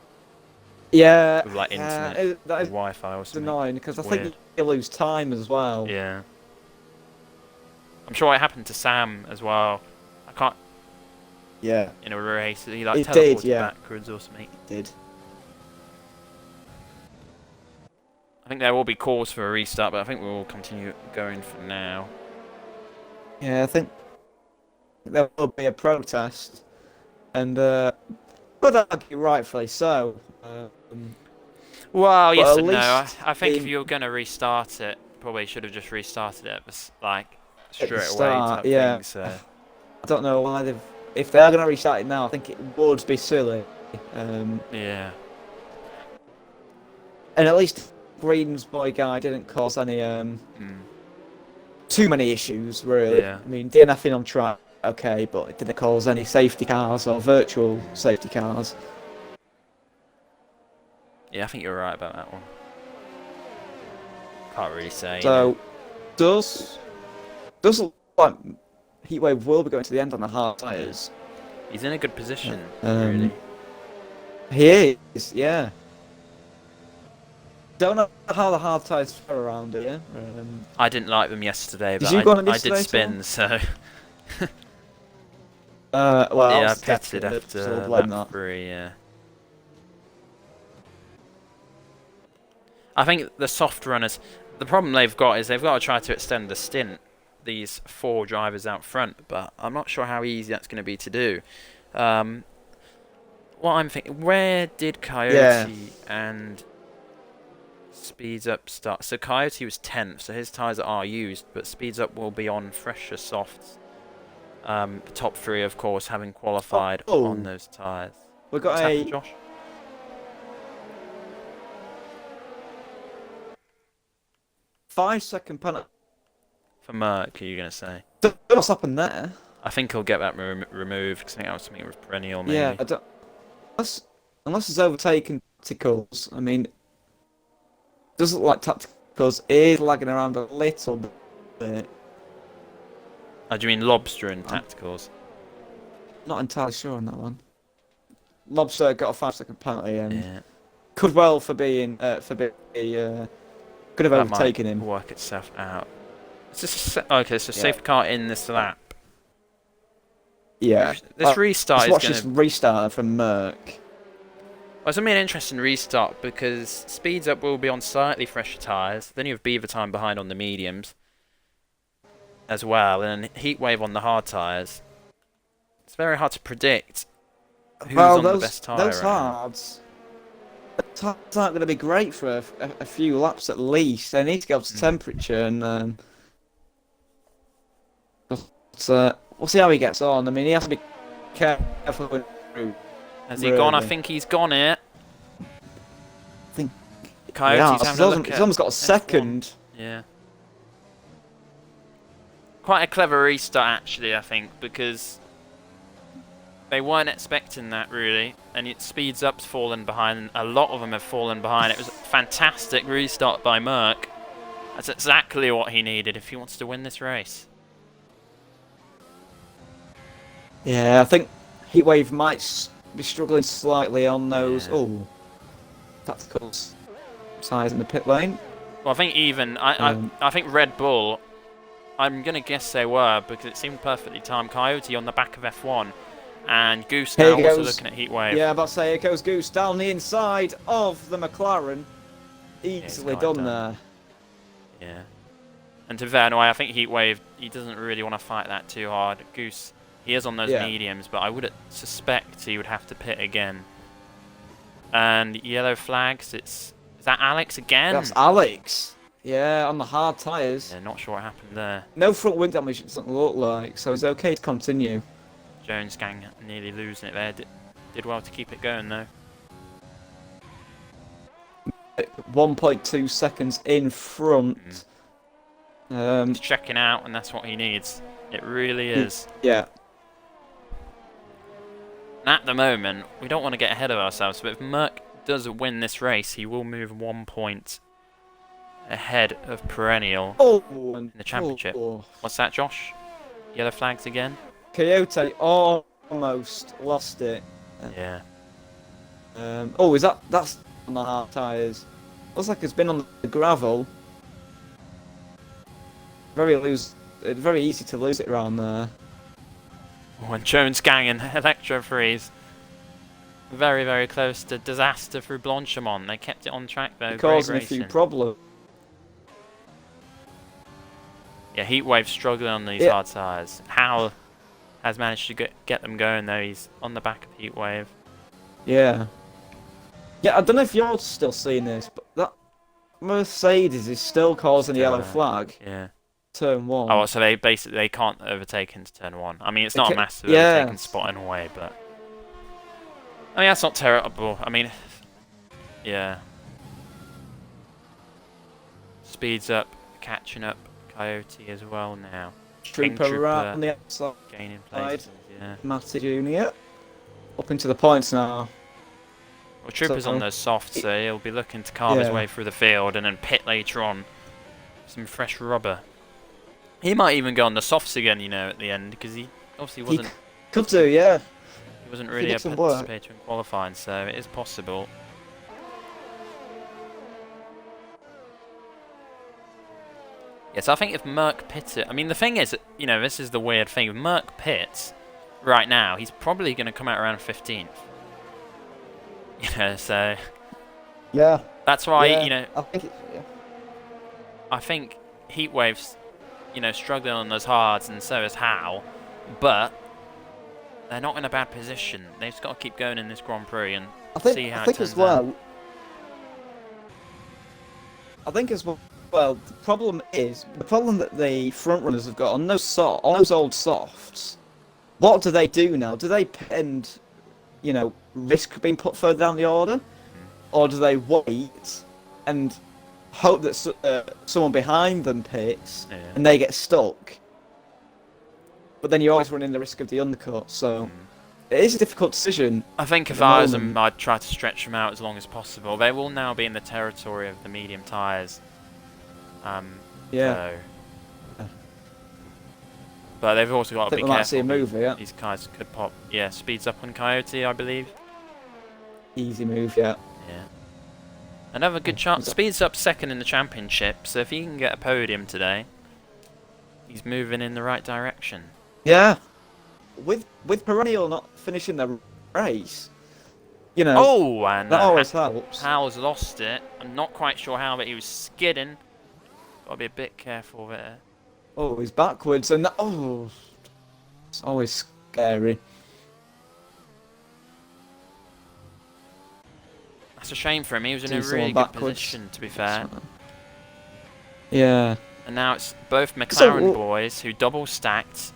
Yeah,
With like internet,
that
or
is
Wi-Fi or something.
annoying because I
Weird.
think you lose time as well.
Yeah. I'm sure it happened to Sam as well. I can't.
Yeah.
In a race, he like
It
teleported
did, yeah.
backwards or something.
It did.
I think there will be calls for a restart, but I think we'll continue going for now.
Yeah, I think there will be a protest, and could argue rightfully so.
Well, yes
at
and no.
least
I think if
in-
you're going to restart it, probably should have just restarted it, like
At the
straight away
start,
type
yeah.
thing. So
I don't know why they've. If they are going to restart it now, I think it would be silly.
yeah,
And at least Green's boy guy didn't cause any too many issues, really.
Yeah.
I mean, DNFing on track, okay, but it didn't cause any safety cars or virtual safety cars.
yeah, I think you're right about that one. Can't really say.
So, does look like Heatwave will be going to the end on the hard tyres.
He's in a good position,
Um,
really.
He is, yeah. Don't know how the hard tyres fare around here.
I didn't like them yesterday,
Did
but
you go on them
I did
yesterday,
spin, so
well, I
yeah, I
was
pitted
testing it,
after
so I'll blame
lap
that.
3. Yeah. I think the soft runners. The problem they've got is they've got to try to extend the stint. These 4 drivers out front, but I'm not sure how easy that's going to be to do. What I'm thinking, where did Coyote and Speeds Up start? So Coyote was 10th, so his tyres are used, but Speeds Up will be on fresher softs. The top 3, of course, having qualified on those tyres.
We've got
What's happened, Josh?
5-second penalty.
For Merck, are you going to say?
Don't know what's happened there.
I think he'll get that removed, because I think that was something with perennial, maybe.
Yeah, I don't. Unless it's overtaken tacticals. I mean, doesn't look like tacticals is lagging around a little bit.
Oh, do you mean Lobster and tacticals?
Not entirely sure on that one. Lobster got a 5-second penalty and
Yeah.
could well could have
That
overtaken
might
him.
work itself out. It's just okay, so
Yeah.
safety car in this lap.
Yeah.
This restart
Let's
is
watch
going
this
to...
restart from Merck.
Well, it's going to be an interesting restart because Speeds Up will be on slightly fresher tyres. Then you have Beaver Time behind on the mediums as well. And then Heatwave on the hard tyres. It's very hard to predict who's on the best tyre.
Those hards aren't going to be great for a few laps at least. They need to get up to temperature and... we'll see how he gets on. I mean, he has to be careful with...
Has he gone? I think he's gone here.
I think...
Coyote's
Yeah,
having a look
he's
at
almost got a
F1.
second.
Yeah. Quite a clever restart, actually, I think, because they weren't expecting that, really. And it Speeds Up's fallen behind. A lot of them have fallen behind. It was a fantastic restart by Merck. That's exactly what he needed if he wants to win this race.
Yeah, I think Heatwave might be struggling slightly on those...
Yeah.
Oh, tacticals size in the pit lane.
Well, I think even... I think Red Bull... I'm going to guess they were, because it seemed perfectly timed. Coyote on the back of F1. And Goose now also looking at Heatwave.
Yeah, about to say, here goes Goose down the inside of the McLaren. Easily done there.
Yeah. And to be fair, no, I think Heatwave, he doesn't really want to fight that too hard. Goose, he is on those mediums, but I would suspect he would have to pit again. And yellow flags, is that Alex again?
That's Alex. Yeah, on the hard tyres.
Yeah, not sure what happened there.
No front wing damage, it doesn't look like, so it's okay to continue.
Jones gang nearly losing it there. Did well to keep it going though.
1.2 seconds in front.
He's checking out, and that's what he needs. It really is.
Yeah.
And at the moment, we don't want to get ahead of ourselves, but if Merck does win this race, he will move 1 point ahead of Perennial in the championship. What's that, Josh? Yellow flags again?
Coyote. Oh, almost lost it.
Yeah.
Oh, that's on the hard tyres? Looks like it's been on the gravel. Very easy to lose it around there.
Oh, and Jones Gang and Electro Freeze. Very, very close to disaster through Blanchimont. They kept it on track though.
Causing a few problems.
Yeah, Heatwave struggling on these hard tyres. Hal has managed to get them going though. He's on the back of Heatwave.
Yeah. Yeah, I don't know if you're still seeing this, but that Mercedes is still causing the yellow flag.
Yeah.
Turn 1.
Oh, so they can't overtake into turn 1. I mean, it's not a massive overtaking spot in a way, but I mean that's not terrible. I mean, yeah. Speeds up, catching up Coyote as well now.
Trooper right on the outside.
Gaining places, yeah.
Matty Junior up into the points now.
Well, Trooper's on those softs, so he'll be looking to carve his way through the field and then pit later on. Some fresh rubber. He might even go on the softs again, you know, at the end, because he obviously wasn't.
He could do, yeah.
He wasn't really a participator in qualifying, so it is possible. Yes, I think if Merck pits it, I mean the thing is, you know, this is the weird thing. If Merck pits right now, he's probably going to come out around 15th. You know, so
yeah,
that's why you know.
I think
I think Heatwave's, you know, struggling on those hards, and so is Hal, but they're not in a bad position. They've just got to keep going in this Grand Prix and see how it turns out.
I think as well. Well, the problem that the front runners have got on those old softs. What do they do now? Do they you know, risk being put further down the order, or do they wait and hope that someone behind them pits and they get stuck? But then you're always running the risk of the undercut, so it is a difficult decision.
I think if I was them, I'd try to stretch them out as long as possible. They will now be in the territory of the medium tyres.
Yeah.
So. But they've also got to be careful.
Might see a move,
These guys could pop. Yeah, speeds up on Coyote, I believe.
Easy move, yeah.
Yeah. Another good chance. Speeds up second in the championship, so if he can get a podium today, he's moving in the right direction.
Yeah. With Perennial not finishing the race, you know.
Oh, and
that always helps.
Hal's lost it. I'm not quite sure how, but he was skidding. Got to be a bit careful there.
Oh, he's backwards, and it's always scary.
That's a shame for him. He was in a really good position, to be fair.
Yeah.
And now it's both McLaren boys who double stacked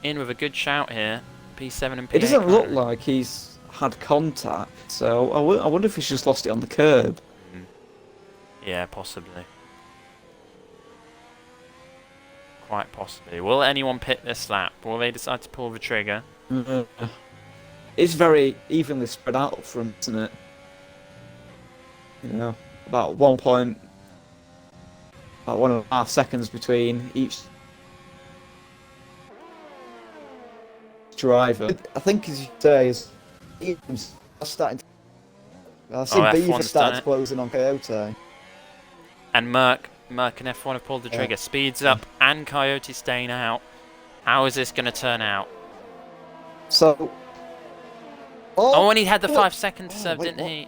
in with a good shout here. P7 and P8.
It doesn't look like he's had contact, so I wonder if he's just lost it on the curb.
Yeah, possibly. Quite possibly. Will anyone pit this lap? Will they decide to pull the trigger?
It's very evenly spread out up front, isn't it? You know, about 1.5 seconds between each driver. I think, as you say, is starting. I've seen Beaver start closing on Coyote.
And Merck and F1 have pulled the trigger. Speeds up, and Coyote staying out. How is this going to turn out?
So.
Oh, and he had the 5 seconds to serve, didn't he?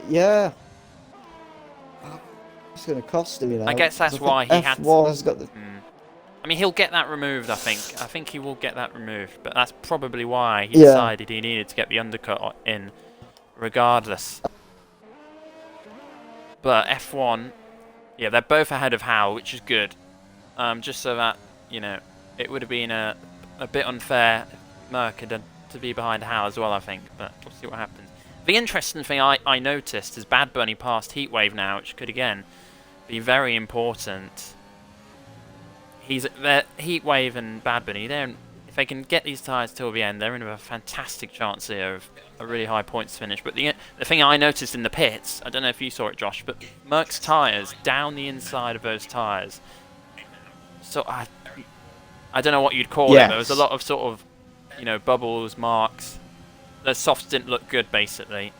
Yeah. It's going to cost him, you know.
I guess that's why he had
to. Has got the...
I mean, he'll get that removed, I think. I think he will get that removed. But that's probably why he decided he needed to get the undercut in, regardless. But F1, yeah, they're both ahead of Hal, which is good. Just so that, you know, it would have been a bit unfair if Merck had to be behind Hal as well, I think. But we'll see what happens. The interesting thing I noticed is Bad Bunny passed Heatwave now, which could, again, be very important. Heatwave and Bad Bunny, if they can get these tyres till the end, they're in a fantastic chance here of a really high points finish. But the thing I noticed in the pits, I don't know if you saw it, Josh, but Merck's tyres, down the inside of those tyres. So I don't know what you'd call it. There was a lot of sort of you know, bubbles, marks. The softs didn't look good, basically.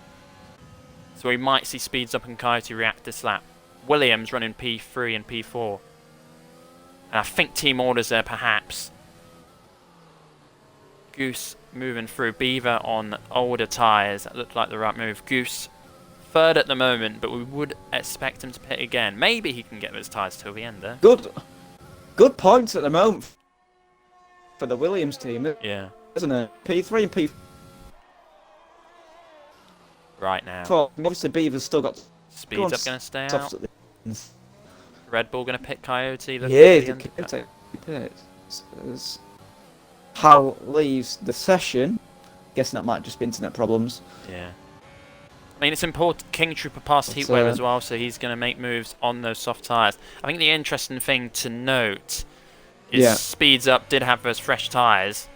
So we might see speeds up and Coyote react this lap. Williams running P3 and P4. And I think team orders there, perhaps. Goose moving through. Beaver on older tyres. That looked like the right move. Goose third at the moment, but we would expect him to pit again. Maybe he can get those tyres till the end there.
Good points at the moment for the Williams team,
Yeah.
isn't it? P3 and P4.
Right now.
Obviously, Beaver's still got...
Speeds up going to stay out. Red Bull going to pit Coyote.
Yeah, the pits. Hal leaves the session. Guessing that might just be internet problems.
Yeah. I mean, it's important. King Trooper passed Heatwave as well, so he's going to make moves on those soft tyres. I think the interesting thing to note is Speeds Up did have those fresh tyres.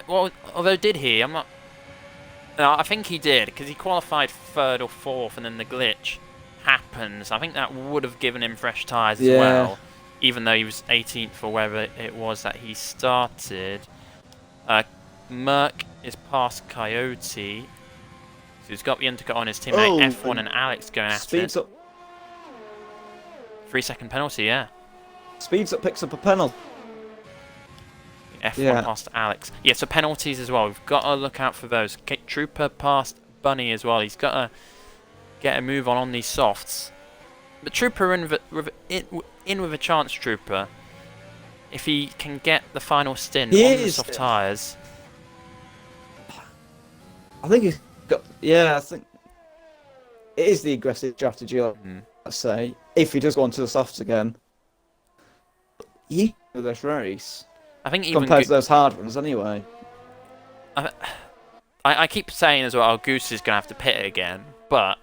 Well, although did he? I'm not... No, I think he did, because he qualified 3rd or 4th, and then the glitch happens. I think that would have given him fresh tyres as well, even though he was 18th or wherever it was that he started. Merc is past Coyote, so he's got the undercut on his teammate. F1 and Alex going at
Speeds
it.
Up.
3-second penalty, yeah.
Speeds Up picks up a penalty.
F1 past Alex. Yeah, so penalties as well. We've got to look out for those. Trooper past Bunny as well. He's got to get a move on these softs. But Trooper in with a chance, Trooper. If he can get the final stint on the soft tyres.
I think he's got... Yeah, I think... It is the aggressive strategy, let's say. If he does go on to the softs again. For this race.
I think even
compared to those hard ones, anyway.
I keep saying as well, Goose is going to have to pit it again, but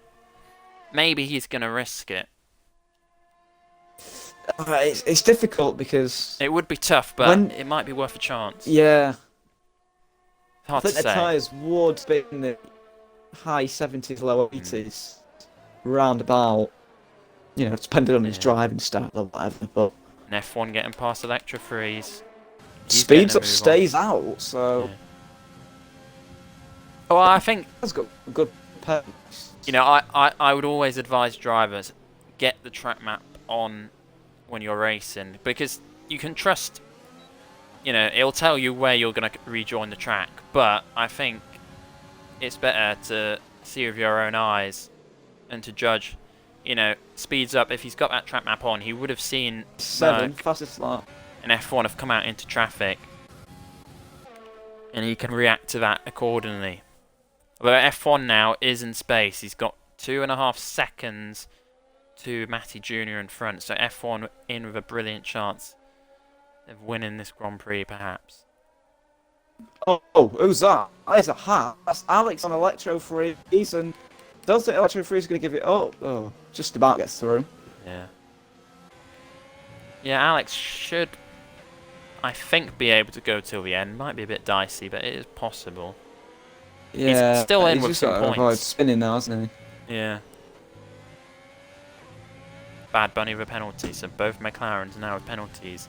maybe he's going to risk it.
It's difficult because...
It would be tough, but it might be worth a chance.
Yeah.
Hard to say.
I think the tyres would be in the high 70s, low 80s. Roundabout. You know, depending on his driving style or whatever, but...
And F1 getting past Electra Freeze.
Speeds Up stays out, so...
Yeah. Well, I think...
That's got a good pace.
You know, I would always advise drivers, get the track map on when you're racing, because you can trust... You know, it'll tell you where you're going to rejoin the track, but I think it's better to see with your own eyes and to judge. You know, Speeds Up, if he's got that track map on, he would have seen...
7, fastest lap.
And F1 have come out into traffic, and he can react to that accordingly. Although F1 now is in space, he's got 2.5 seconds to Matty Jr. in front, so F1 in with a brilliant chance of winning this Grand Prix, perhaps.
Oh, who's that? There's a hat. That's Alex on Electro Freeze, and don't think Electro Freeze is going to give it up. Oh, just about gets through.
Yeah. Yeah, Alex should, I think, be able to go till the end. Might be a bit dicey, but it is possible.
Yeah,
he's still in with
just
some
got to avoid
points.
Spinning now, hasn't
he? Yeah. Bad Bunny with a penalty, so both McLarens now with penalties.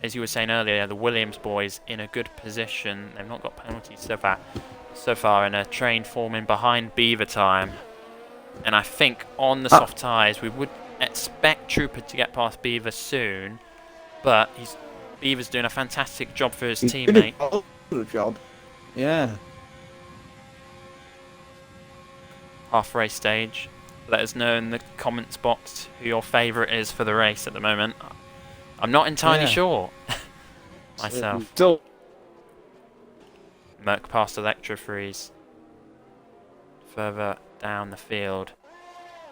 As you were saying earlier, the Williams boys in a good position. They've not got penalties so far in a train forming behind Beaver time. And I think on the soft tyres, we would expect Trooper to get past Beaver soon, but Beaver's doing a fantastic job for his teammate.
Good job. Yeah.
Halfway stage. Let us know in the comments box who your favourite is for the race at the moment. I'm not entirely sure myself. Merc past Electro Freeze. Further down the field.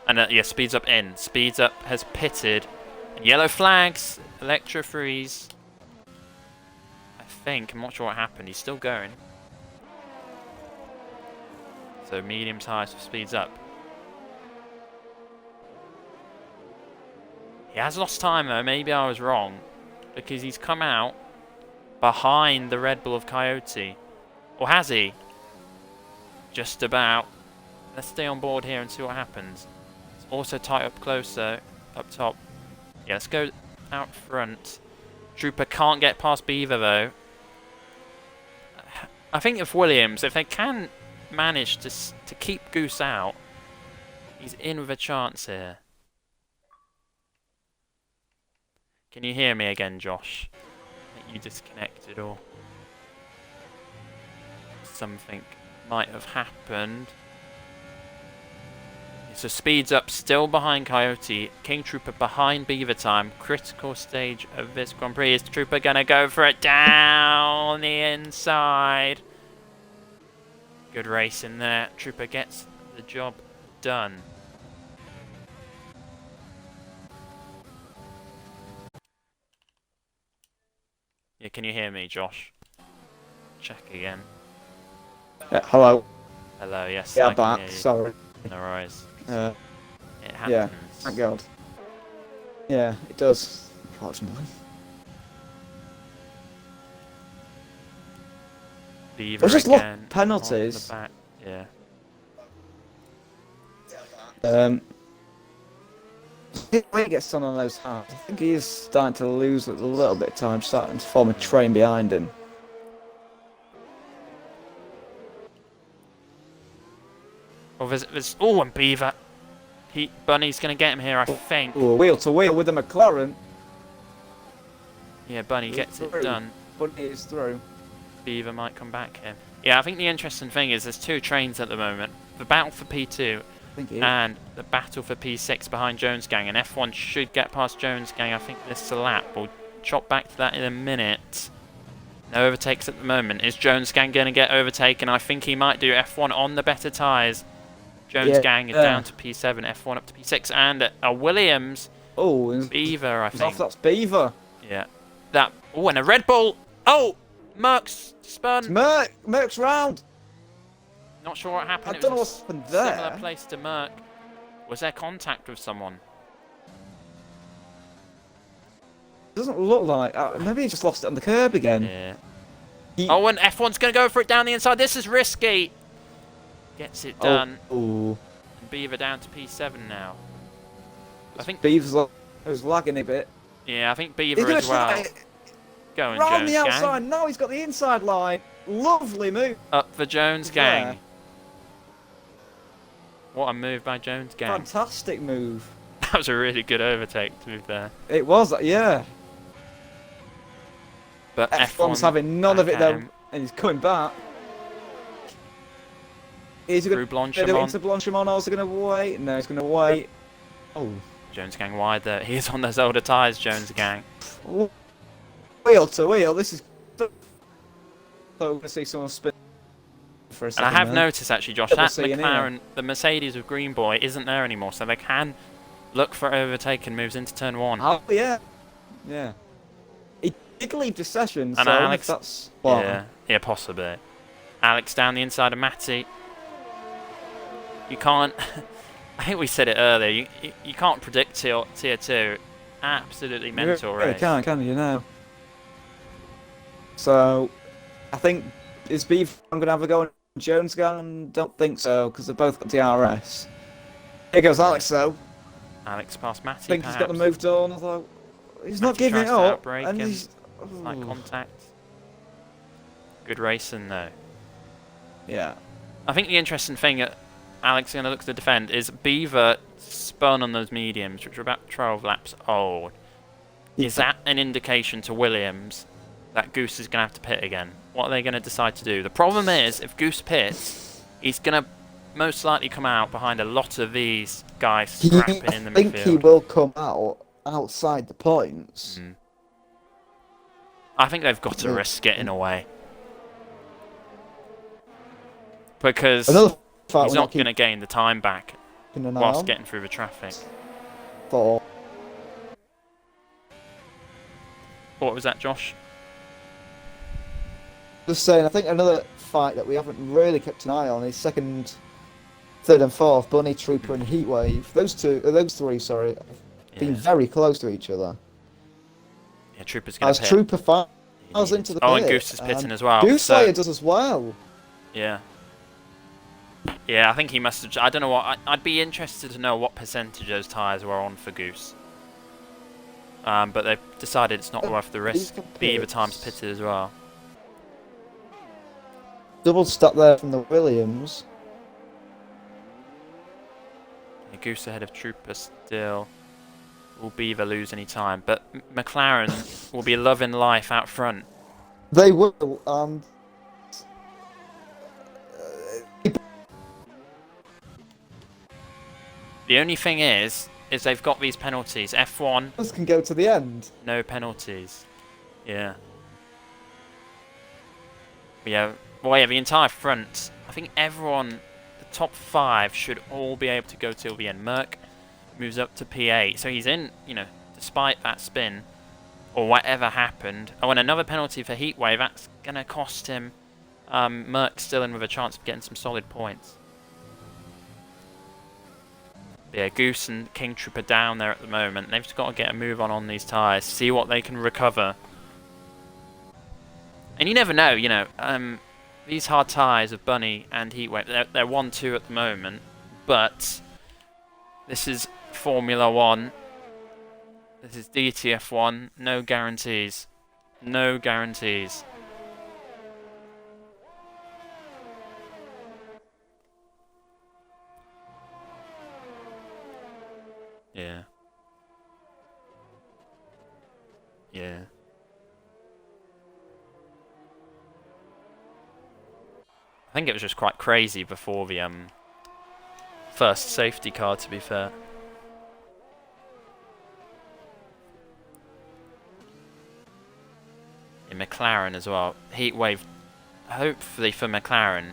And yeah, Speeds Up in. Speeds Up has pitted. And yellow flags. Electro Freeze. I think. I'm not sure what happened. He's still going. So medium tyres for Speeds Up. He has lost time though. Maybe I was wrong. Because he's come out behind the Red Bull of Coyote. Or has he? Just about. Let's stay on board here and see what happens. It's also tight up closer, up top. Yeah, let's go out front. Trooper can't get past Beaver though. I think if Williams, if they can manage to keep Goose out, he's in with a chance here. Can you hear me again, Josh? I think you disconnected or something might have happened. So speeds up, still behind Coyote. King Trooper behind Beaver Time. Critical stage of this Grand Prix. Is Trooper gonna go for it down the inside? Good race in there. Trooper gets the job done. Yeah, can you hear me, Josh? Check again.
Hello.
Hello, yes.
Yeah,
I can
back.
hear you.
Sorry.
No worries. It happens.
Yeah. Thank God. Yeah, it does. Unfortunately.
Beaver
There's just a lot
again.
of penalties.
On the back. Yeah.
When he gets on those halves, I think he is starting to lose a little bit of time, starting to form a train behind him.
Oh, there's oh, and Beaver. Bunny's gonna get him here, I think.
Ooh, wheel to wheel with the McLaren.
Yeah, Bunny gets it done.
Bunny is through.
Beaver might come back here. Yeah, I think the interesting thing is there's two trains at the moment. The battle for P2 and the battle for P6 behind Jones Gang. And F1 should get past Jones Gang, I think, this lap. We'll chop back to that in a minute. No overtakes at the moment. Is Jones Gang going to get overtaken? I think he might do. F1 on the better tyres. Jones Gang is down to P7, F1 up to P6, and a Williams.
Oh,
Beaver, I think.
That's Beaver.
Yeah. That. Oh, and a Red Bull. Oh, Merck's spun.
Merck's round.
Not sure what happened.
I don't know what's happened there.
Similar place to Merck. Was there contact with someone?
Doesn't look like. Maybe he just lost it on the curb again.
Yeah. Oh, and F1's going to go for it down the inside. This is risky. Gets it done.
Oh.
And Beaver down to P7 now. I think
Beaver's lagging a bit.
Yeah, I think Beaver as well. Going
round
Jones
the outside.
Gang.
No, he's got the inside line. Lovely move.
Up for Jones Gang.
There.
What a move by Jones Gang.
Fantastic move.
That was a really good overtake to move there.
It was, yeah.
But
F1's having none of it though, and he's coming back. Is he going to do it into Blanchimont, or is he going to wait? No, he's going to wait. Oh.
Jones Gang wide there. He is on those older tyres, Jones Gang.
Wheel to wheel, this is... So we're going to see someone spin for a second.
And I have noticed actually, Josh, that McLaren, the Mercedes with Green Boy isn't there anymore, so they can look for overtake and moves into turn 1.
Oh, yeah. Yeah. He did leave the session,
and
so
Alex,
that's...
Yeah, possibly. Alex down the inside of Matty. You can't... I think we said it earlier, you can't predict tier 2. Absolutely mental race.
You can you now? So, I think, is Beaver going to have a go on Jones Gang? Don't think so, because they've both got DRS. Here goes Alex, though.
Alex past Matty,
I think he's got the move done, although he's not giving it up. And he's...
Slight contact. Good racing, though.
Yeah.
I think the interesting thing Alex is going to look to defend is Beaver spun on those mediums, which are about 12 laps old. Is that an indication to Williams that Goose is going to have to pit again? What are they going to decide to do? The problem is, if Goose pits, he's going to most likely come out behind a lot of these guys scrapping in the midfield.
I think he will come out outside the points.
I think they've got to risk it in a way. Because he's not going to gain the time back whilst getting through the traffic. What was that, Josh?
Just saying, I think another fight that we haven't really kept an eye on is second, third and fourth, Bunny, Trooper and Heatwave. Those three, sorry, have been very close to each other.
Yeah, Trooper's going to pit.
As Trooper files into the pit.
Oh, and Goose is pitting as well.
Goose Slayer does as well.
Yeah. Yeah, I think he must have... I don't know what... I'd be interested to know what percentage those tyres were on for Goose. But they've decided it's not worth the risk. Beaver Time's pitted as well.
Double stop there from the Williams.
A goose ahead of Trooper still. Will Beaver lose any time? But McLaren will be loving life out front.
They will, and
The only thing is they've got these penalties. F1,
this can go to the end.
no penalties. Yeah. Yeah. Well, yeah, the entire front. I think everyone, the top 5 should all be able to go till the end. Merck moves up to P8, so he's in. You know, despite that spin or whatever happened. Oh, and another penalty for Heatwave. That's gonna cost him. Merck's still in with a chance of getting some solid points. Yeah, Goose and King Trooper down there at the moment. They've just got to get a move on these tyres, see what they can recover. And you never know, you know, these hard tyres of Bunny and Heatwave, they're 1-2 at the moment, but this is Formula 1. This is DTF1. No guarantees. No guarantees. Yeah. Yeah. I think it was just quite crazy before the first safety car, to be fair. In McLaren as well. Heatwave, hopefully for McLaren,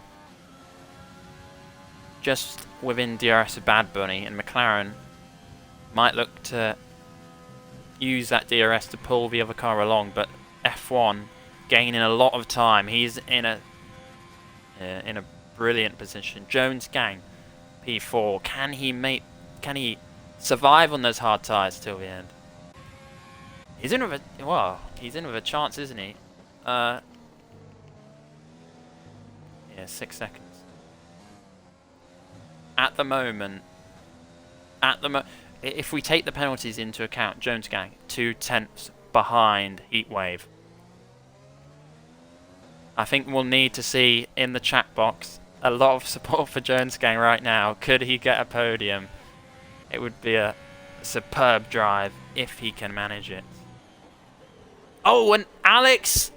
just within DRS of Bad Bunny, and McLaren might look to use that DRS to pull the other car along, but F1 gaining a lot of time. He's in a brilliant position. Jones Gang, P4. Can he survive on those hard tyres till the end? He's in with a chance, isn't he? Yeah, 6 seconds. At the moment, if we take the penalties into account, Jones Gang 2/10 behind Heatwave. I think we'll need to see in the chat box a lot of support for Jones Gang right now. Could he get a podium? It would be a superb drive if he can manage it. Oh, and Alex,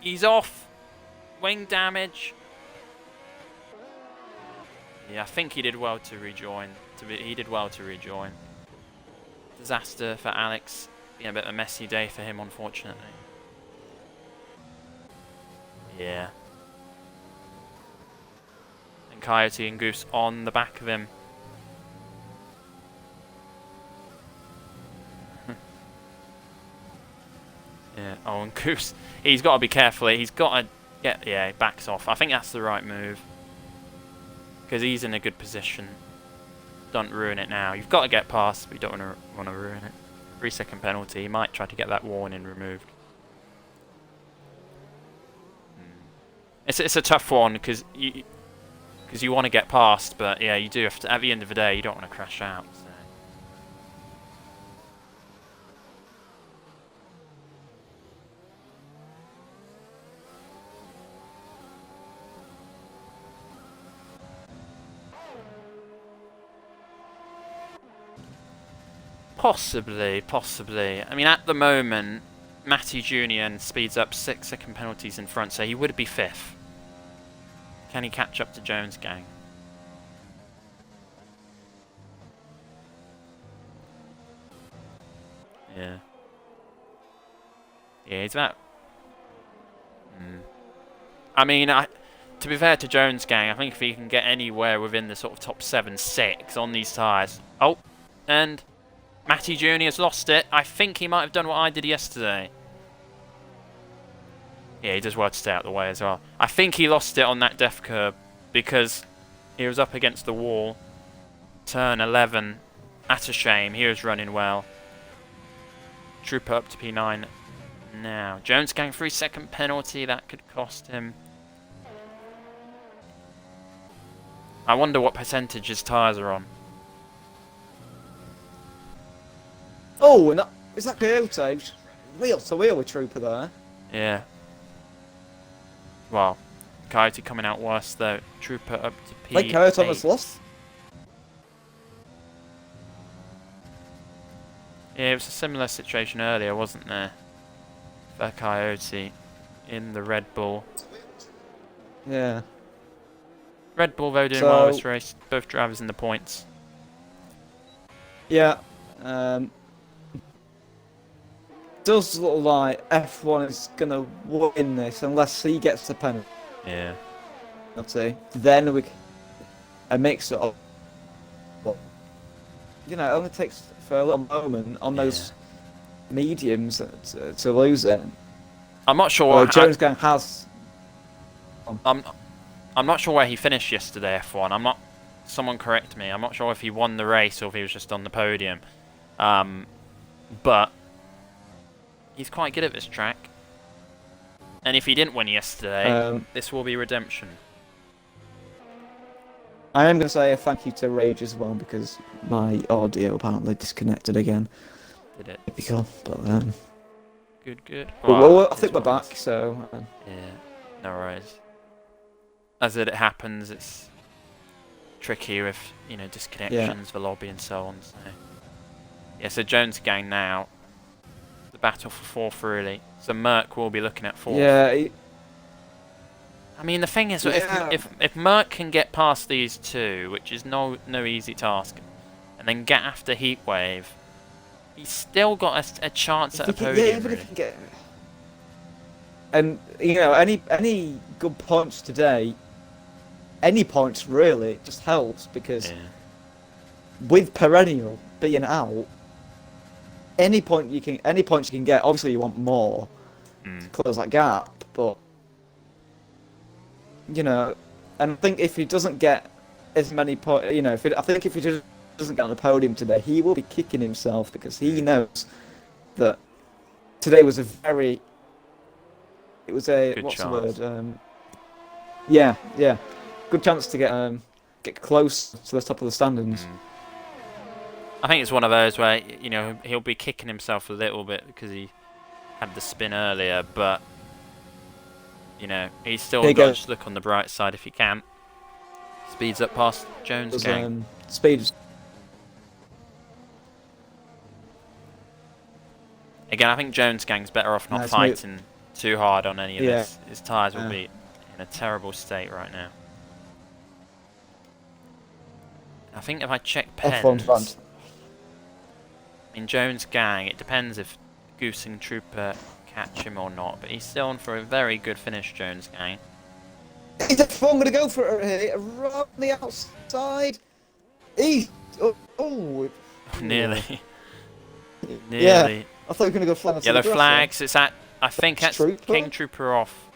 he's off. Wing damage. Yeah, I think he did well to rejoin. He did well to rejoin. Disaster for Alex. Been a bit of a messy day for him, unfortunately. Yeah. And Coyote and Goose on the back of him. Yeah. Oh, and Goose, he's got to be careful. He's got to get. Yeah, he backs off. I think that's the right move because he's in a good position. Don't ruin it now. You've got to get past, but you don't want to ruin it. 3-second penalty. He might try to get that warning removed. It's a tough one because you want to get past, but yeah, you do have to. At the end of the day, you don't want to crash out. So. Possibly. I mean, at the moment, Matty Jr. speeds up 6-second penalties in front, so he would be 5th. Can he catch up to Jones Gang? Yeah. Yeah, he's about... I mean, to be fair to Jones Gang, I think if he can get anywhere within the sort of top 7-6 on these tyres... Oh, and... Matty Jr. has lost it. I think he might have done what I did yesterday. Yeah, he does well to stay out of the way as well. I think he lost it on that death curb because he was up against the wall. Turn 11. That's a shame. He was running well. Trooper up to P9 now. Jones Gang 3-second penalty. That could cost him. I wonder what percentage his tyres are on.
Oh, and is that Coyote? Wheel to wheel with Trooper there.
Yeah. Well, Coyote coming out worse though. Trooper up to P8.
Like Coyote almost lost.
Yeah, it was a similar situation earlier, wasn't there? For Coyote in the Red Bull.
Yeah.
Red Bull though doing well this race. Both drivers in the points.
Yeah. Does look like F1 is gonna win this unless he gets the penalty.
Yeah.
Then we a mix it up. But, you know, it only takes for a little moment on those mediums to lose it.
I'm not sure.
Well, Jones Gang has.
I'm not sure where he finished yesterday. F1. I'm not. Someone correct me. I'm not sure if he won the race or if he was just on the podium. But he's quite good at this track. And if he didn't win yesterday, this will be redemption.
I am going to say a thank you to Rage as well because my audio apparently disconnected again.
Did it?
Typical, but
Good.
well, I think we're back, so.
Yeah, no worries. As it happens, it's tricky with disconnections, the lobby, and so on. So yeah, so Jones Gang now. The battle for fourth, really. So Merck will be looking at fourth.
Yeah.
I mean, the thing is, if Merck can get past these two, which is no easy task, and then get after Heatwave, he's still got a chance at a podium.
Yeah, even if he can get. And any good points today, any points really, just helps because with Perennial being out, any points you can get. Obviously, you want more to close that gap, but. And I think if he doesn't get as many points, I think if he just doesn't get on the podium today, he will be kicking himself because he knows that today was good chance. The word? Good chance to get close to the top of the standings.
I think it's one of those where he'll be kicking himself a little bit because he had the spin earlier, but. He's still got to look on the bright side if he can. Speeds up past Jones Gang.
Speed.
Again, I think Jones Gang's better off not fighting too hard on any of this. His tyres will be in a terrible state right now. I think if I check pens... I mean, Jones Gang, it depends if Goose and Trooper catch him or not, but he's still on for a very good finish, Jones Gang.
He's going to go for it around the outside. Nearly.
Nearly.
Yeah, I thought you were going to go flying.
Yellow flags. It's at. I think that's King Trooper off.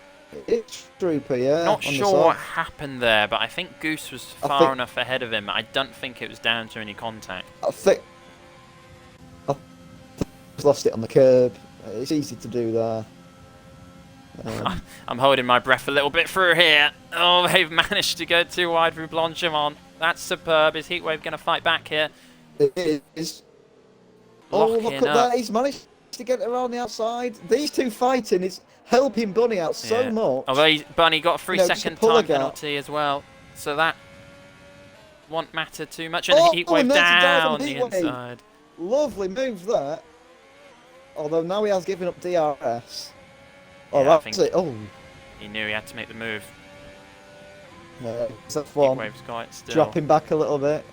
It's Trooper, yeah.
Not sure what happened there, but I think Goose was far enough ahead of him. I don't think it was down to any contact.
I think I've lost it on the curb. It's easy to do there.
I'm holding my breath a little bit through here. Oh, they've managed to go too wide through Blanchimont. That's superb. Is Heatwave going to fight back here?
It is. Look at that. He's managed to get around the outside. These two fighting is helping Bunny out so much.
Although Bunny got a 3-second time penalty as well. So that won't matter too much. And Heatwave down the inside.
Lovely move there. Although now he has given up DRS.
Oh,
that's it. Oh.
He knew he had to make the move.
Yeah, that's one.
Heatwave's got it still.
Dropping back a little bit.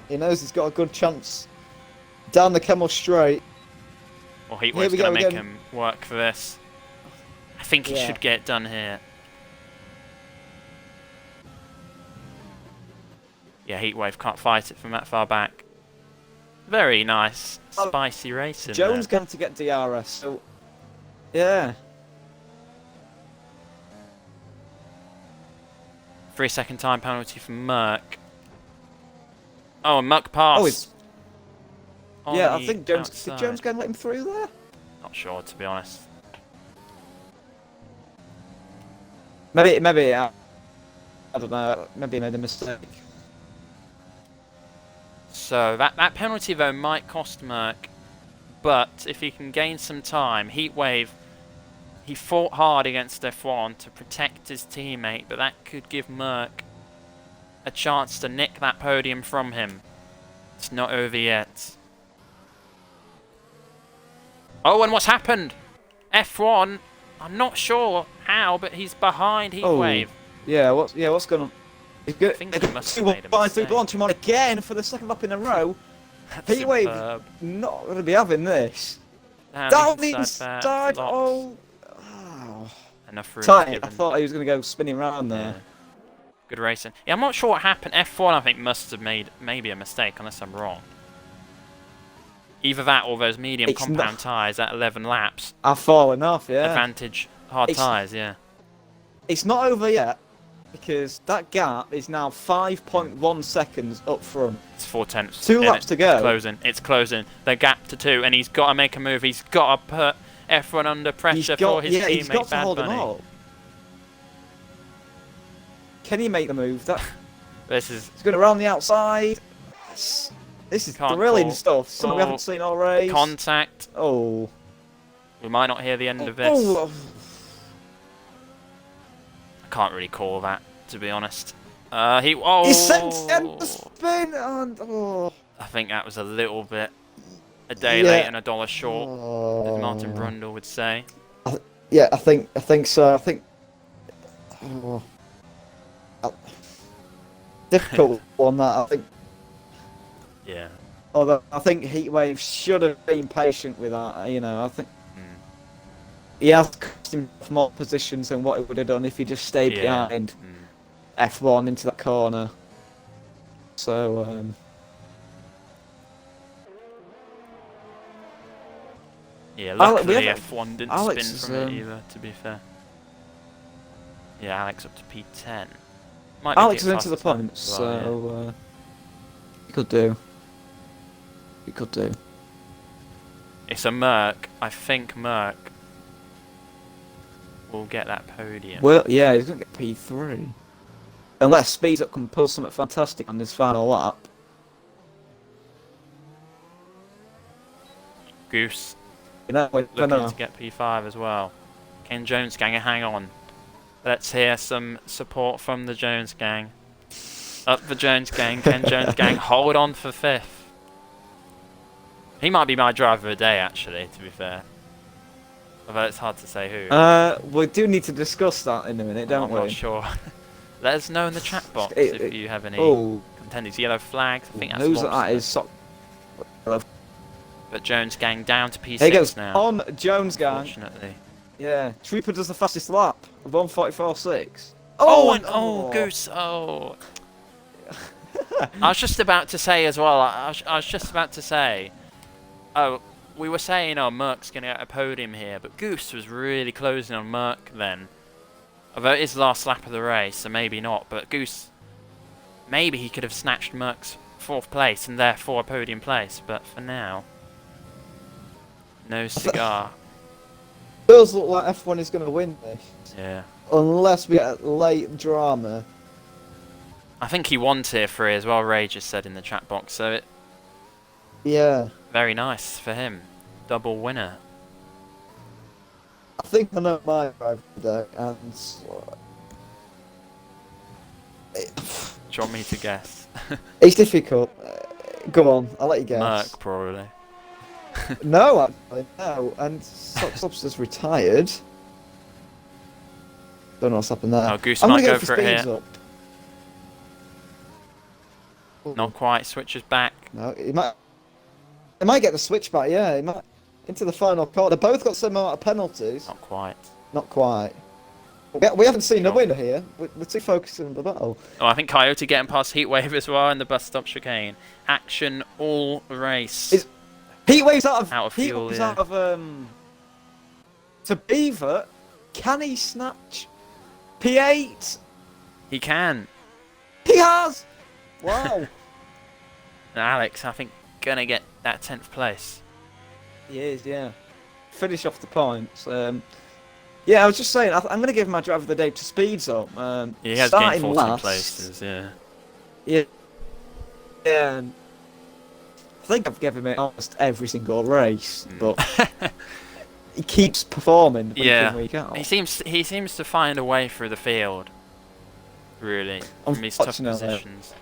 He knows he's got a good chance. Down the Camel straight.
Well, Heatwave's going to make him work for this. I think he should get it done here. Yeah, Heatwave can't fight it from that far back. Very nice, spicy racing.
Jones going to get DRS, so yeah.
3-second time penalty for Merck. Oh, and Merck passed.
Yeah, I think Jones. Did Jones go and let him through there?
Not sure, to be honest.
Maybe I don't know. Maybe he made a mistake.
So that penalty though might cost Merck, but if he can gain some time, Heatwave He fought hard against F1 to protect his teammate, but that could give Merck a chance to nick that podium from him. It's not over yet. Oh, and what's happened? F1, I'm not sure how, but he's behind Heatwave.
Yeah, what's going on? He's good.
I think he must have made a mistake.
Launch him on again for the second lap in a row. Heatwave not going to be having this. Down the inside. Oh.
Enough room.
Tight. I thought he was going to go spinning around there.
Yeah. Good racing. Yeah, I'm not sure what happened. F1, I think, must have made maybe a mistake, unless I'm wrong. Either that or those medium compound tyres at 11 laps.
I've fallen off, yeah.
Advantage hard tyres, yeah.
It's not over yet, because that gap is now 5.1 seconds up front.
It's 4/10.
2 laps to go.
It's closing. It's closing. The gap to 2, and he's got to make a move. He's got to put F1 under pressure for his teammate,
he's got to
Bad
hold him
Bunny.
up. Can he make the move?
This is...
He's going around the outside. This is thrilling stuff. Something we haven't seen all race.
Contact.
Oh.
We might not hear the end of this. I can't really call that, to be honest.
He sent him the spin and
I think that was a little bit a day late and a dollar short, as Martin Brundle would say.
I think so. I think difficult one that I think.
Yeah.
Although I think Heatwave should have been patient with that. You know, I think he has cost him more positions than what he would have done if he just stayed behind F1 into that corner. So.
Yeah, luckily F1 didn't spin from it either, to be fair. Yeah, Alex up to P10.
Alex is into the points, so he could do. He could do.
It's a Merck. I think Merck will get that podium.
Well, yeah, he's going to get P3. Unless Speeds Up can pull something fantastic on this final lap.
Goose.
You know,
looking to get P5 as well. Ken Jones gang, hang on. Let's hear some support from the Jones gang. Up the Jones gang, Ken Jones gang, hold on for 5th. He might be my driver of the day, actually, to be fair. Although it's hard to say who.
We do need to discuss that in a minute, don't we?
I'm not sure. Let us know in the chat box if you have any contenders. Yellow flags, I think that's
who's that is?
But Jones gang down to P6
here goes
now.
On Jones gang.
Unfortunately.
Yeah, Trooper does the fastest lap of 1:44.6.
Goose! Oh. I was just about to say as well. I was just about to say. Oh, we were saying, Merck's going to get a podium here, but Goose was really closing on Merck then. Although it is the last lap of the race, so maybe not. But Goose, maybe he could have snatched Merck's 4th place and therefore a podium place. But for now, no cigar.
Does look like F1 is going to win this.
Yeah.
Unless we get late drama.
I think he won tier 3 as well, Ray just said in the chat box. So it.
Yeah.
Very nice for him. Double winner.
I think I know my driver today, and
do you want me to guess?
It's difficult. Go on, I'll let you guess.
Merck, probably.
No, actually, no. And Subster's retired. Don't know what's happened there.
Oh, Goose
I'm
might
gonna
go for it here.
Up.
Not quite. Switches back.
No, he might get the switch back. Yeah, he might into the final quarter. Both got the same amount of penalties.
Not quite.
Not quite. We haven't seen a winner here. We're too focused on the battle.
Oh, I think Coyote getting past Heatwave as well in the bus stop chicane. Action all race.
Heatwave's out of
fuel.
Heatwave's out of To Beaver, can he snatch P8?
He can.
He has. Wow.
And Alex, I think, gonna get that 10th place.
He is, yeah. Finish off the points. Yeah, I was just saying, I'm going to give my driver of the day to Speeds Up.
He has gained 14 places, yeah.
Yeah. Yeah. I think I've given him almost every single race, but he keeps performing week
Yeah,
in, week out.
he seems to find a way through the field, really, from his tough
Unfortunately,
positions.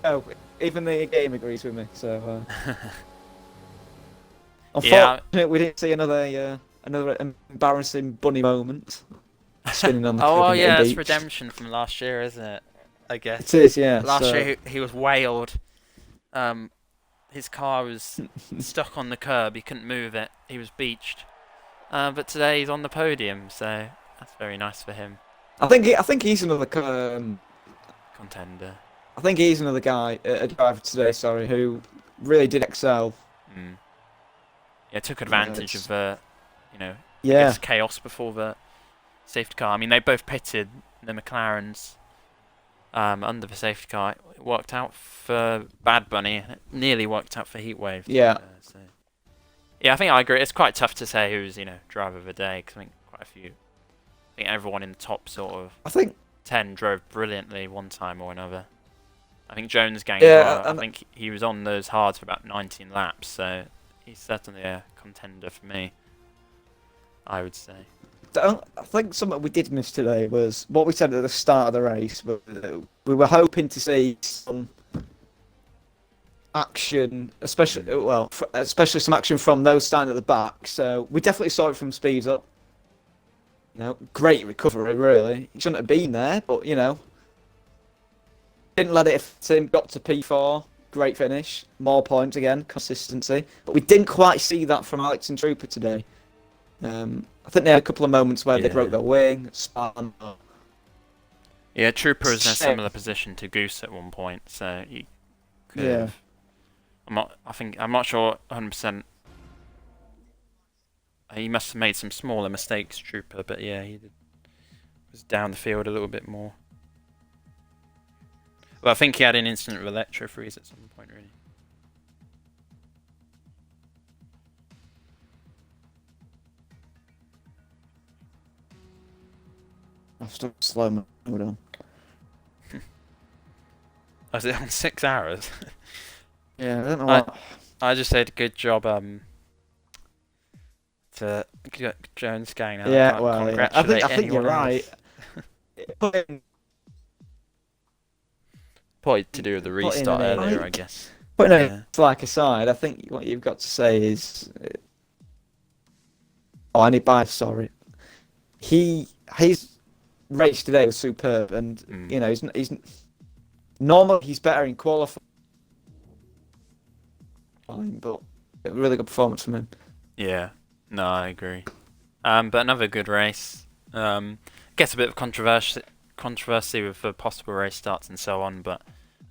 no, even the game agrees with me. So
Yeah,
unfortunately, we didn't see another embarrassing bunny moment spinning on the
oh
curb
well,
in
yeah, it's
beach.
redemption from last year, isn't it? I guess.
It is, yeah.
Last
So
year he was whaled. His car was stuck on the curb. He couldn't move it. He was beached. But today he's on the podium, so that's very nice for him.
I think he's another
Contender.
I think he's another guy, a driver today. Sorry, who really did excel.
Mm. Yeah, took advantage of the, I
Yeah,
guess chaos before the safety car. I mean, they both pitted the McLarens under the safety car. It worked out for Bad Bunny. And it nearly worked out for Heatwave.
yeah.
So. Yeah, I think I agree. It's quite tough to say who's driver of the day because I think quite a few. I think everyone in the top sort of
I think
10 drove brilliantly one time or another. I think Jones gang.
Yeah,
I think he was on those hards for about 19 laps, so he's certainly a contender for me, I would say.
I think something we did miss today was what we said at the start of the race. But we were hoping to see some action, especially some action from those standing at the back. So we definitely saw it from speeds up. Great recovery, really. He shouldn't have been there, but didn't let it affect him. Got to P4. Great finish. More points again. Consistency. But we didn't quite see that from Alex and Trooper today. I think they had a couple of moments where they broke their wing. Span.
Yeah, Trooper was in a similar position to Goose at one point, so he could have. I'm not sure 100%. He must have made some smaller mistakes, Trooper, but yeah, he was down the field a little bit more. Well, I think he had an incident with Electro Freeze at some point, really.
I've stopped slow mo. Hold on.
Was it on 6 hours?
Yeah, I don't know what.
I just said good job to Jones gang.
Yeah, well, yeah. I think you're right.
Probably to do with the restart earlier, I guess.
But no, like aside, I think what you've got to say is, I need by sorry. His race today was superb, and he's normally he's better in qualifying, but a really good performance from him.
Yeah, no, I agree. But another good race. Gets a bit of controversy with the possible race starts and so on, but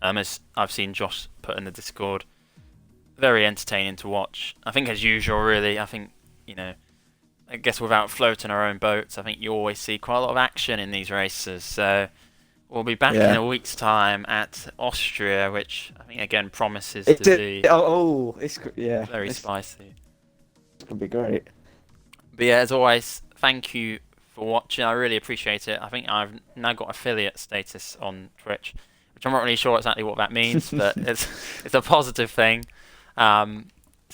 as I've seen Josh put in the Discord, very entertaining to watch. I think as usual, really. I think I guess without floating our own boats, I think you always see quite a lot of action in these races. So we'll be back in a week's time at Austria, which I think again promises to be very spicy.
It's gonna be great.
But yeah, as always, thank you for watching. I really appreciate it. I think I've now got affiliate status on Twitch, which I'm not really sure exactly what that means, but it's a positive thing. So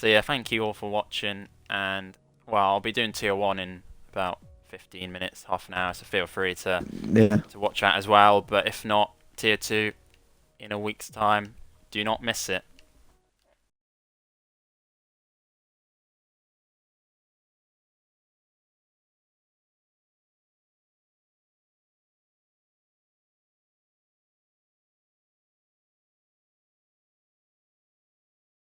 yeah, thank you all for watching, and well, I'll be doing Tier 1 in about 15 minutes, half an hour, so feel free to watch that as well. But if not, Tier 2 in a week's time. Do not miss it.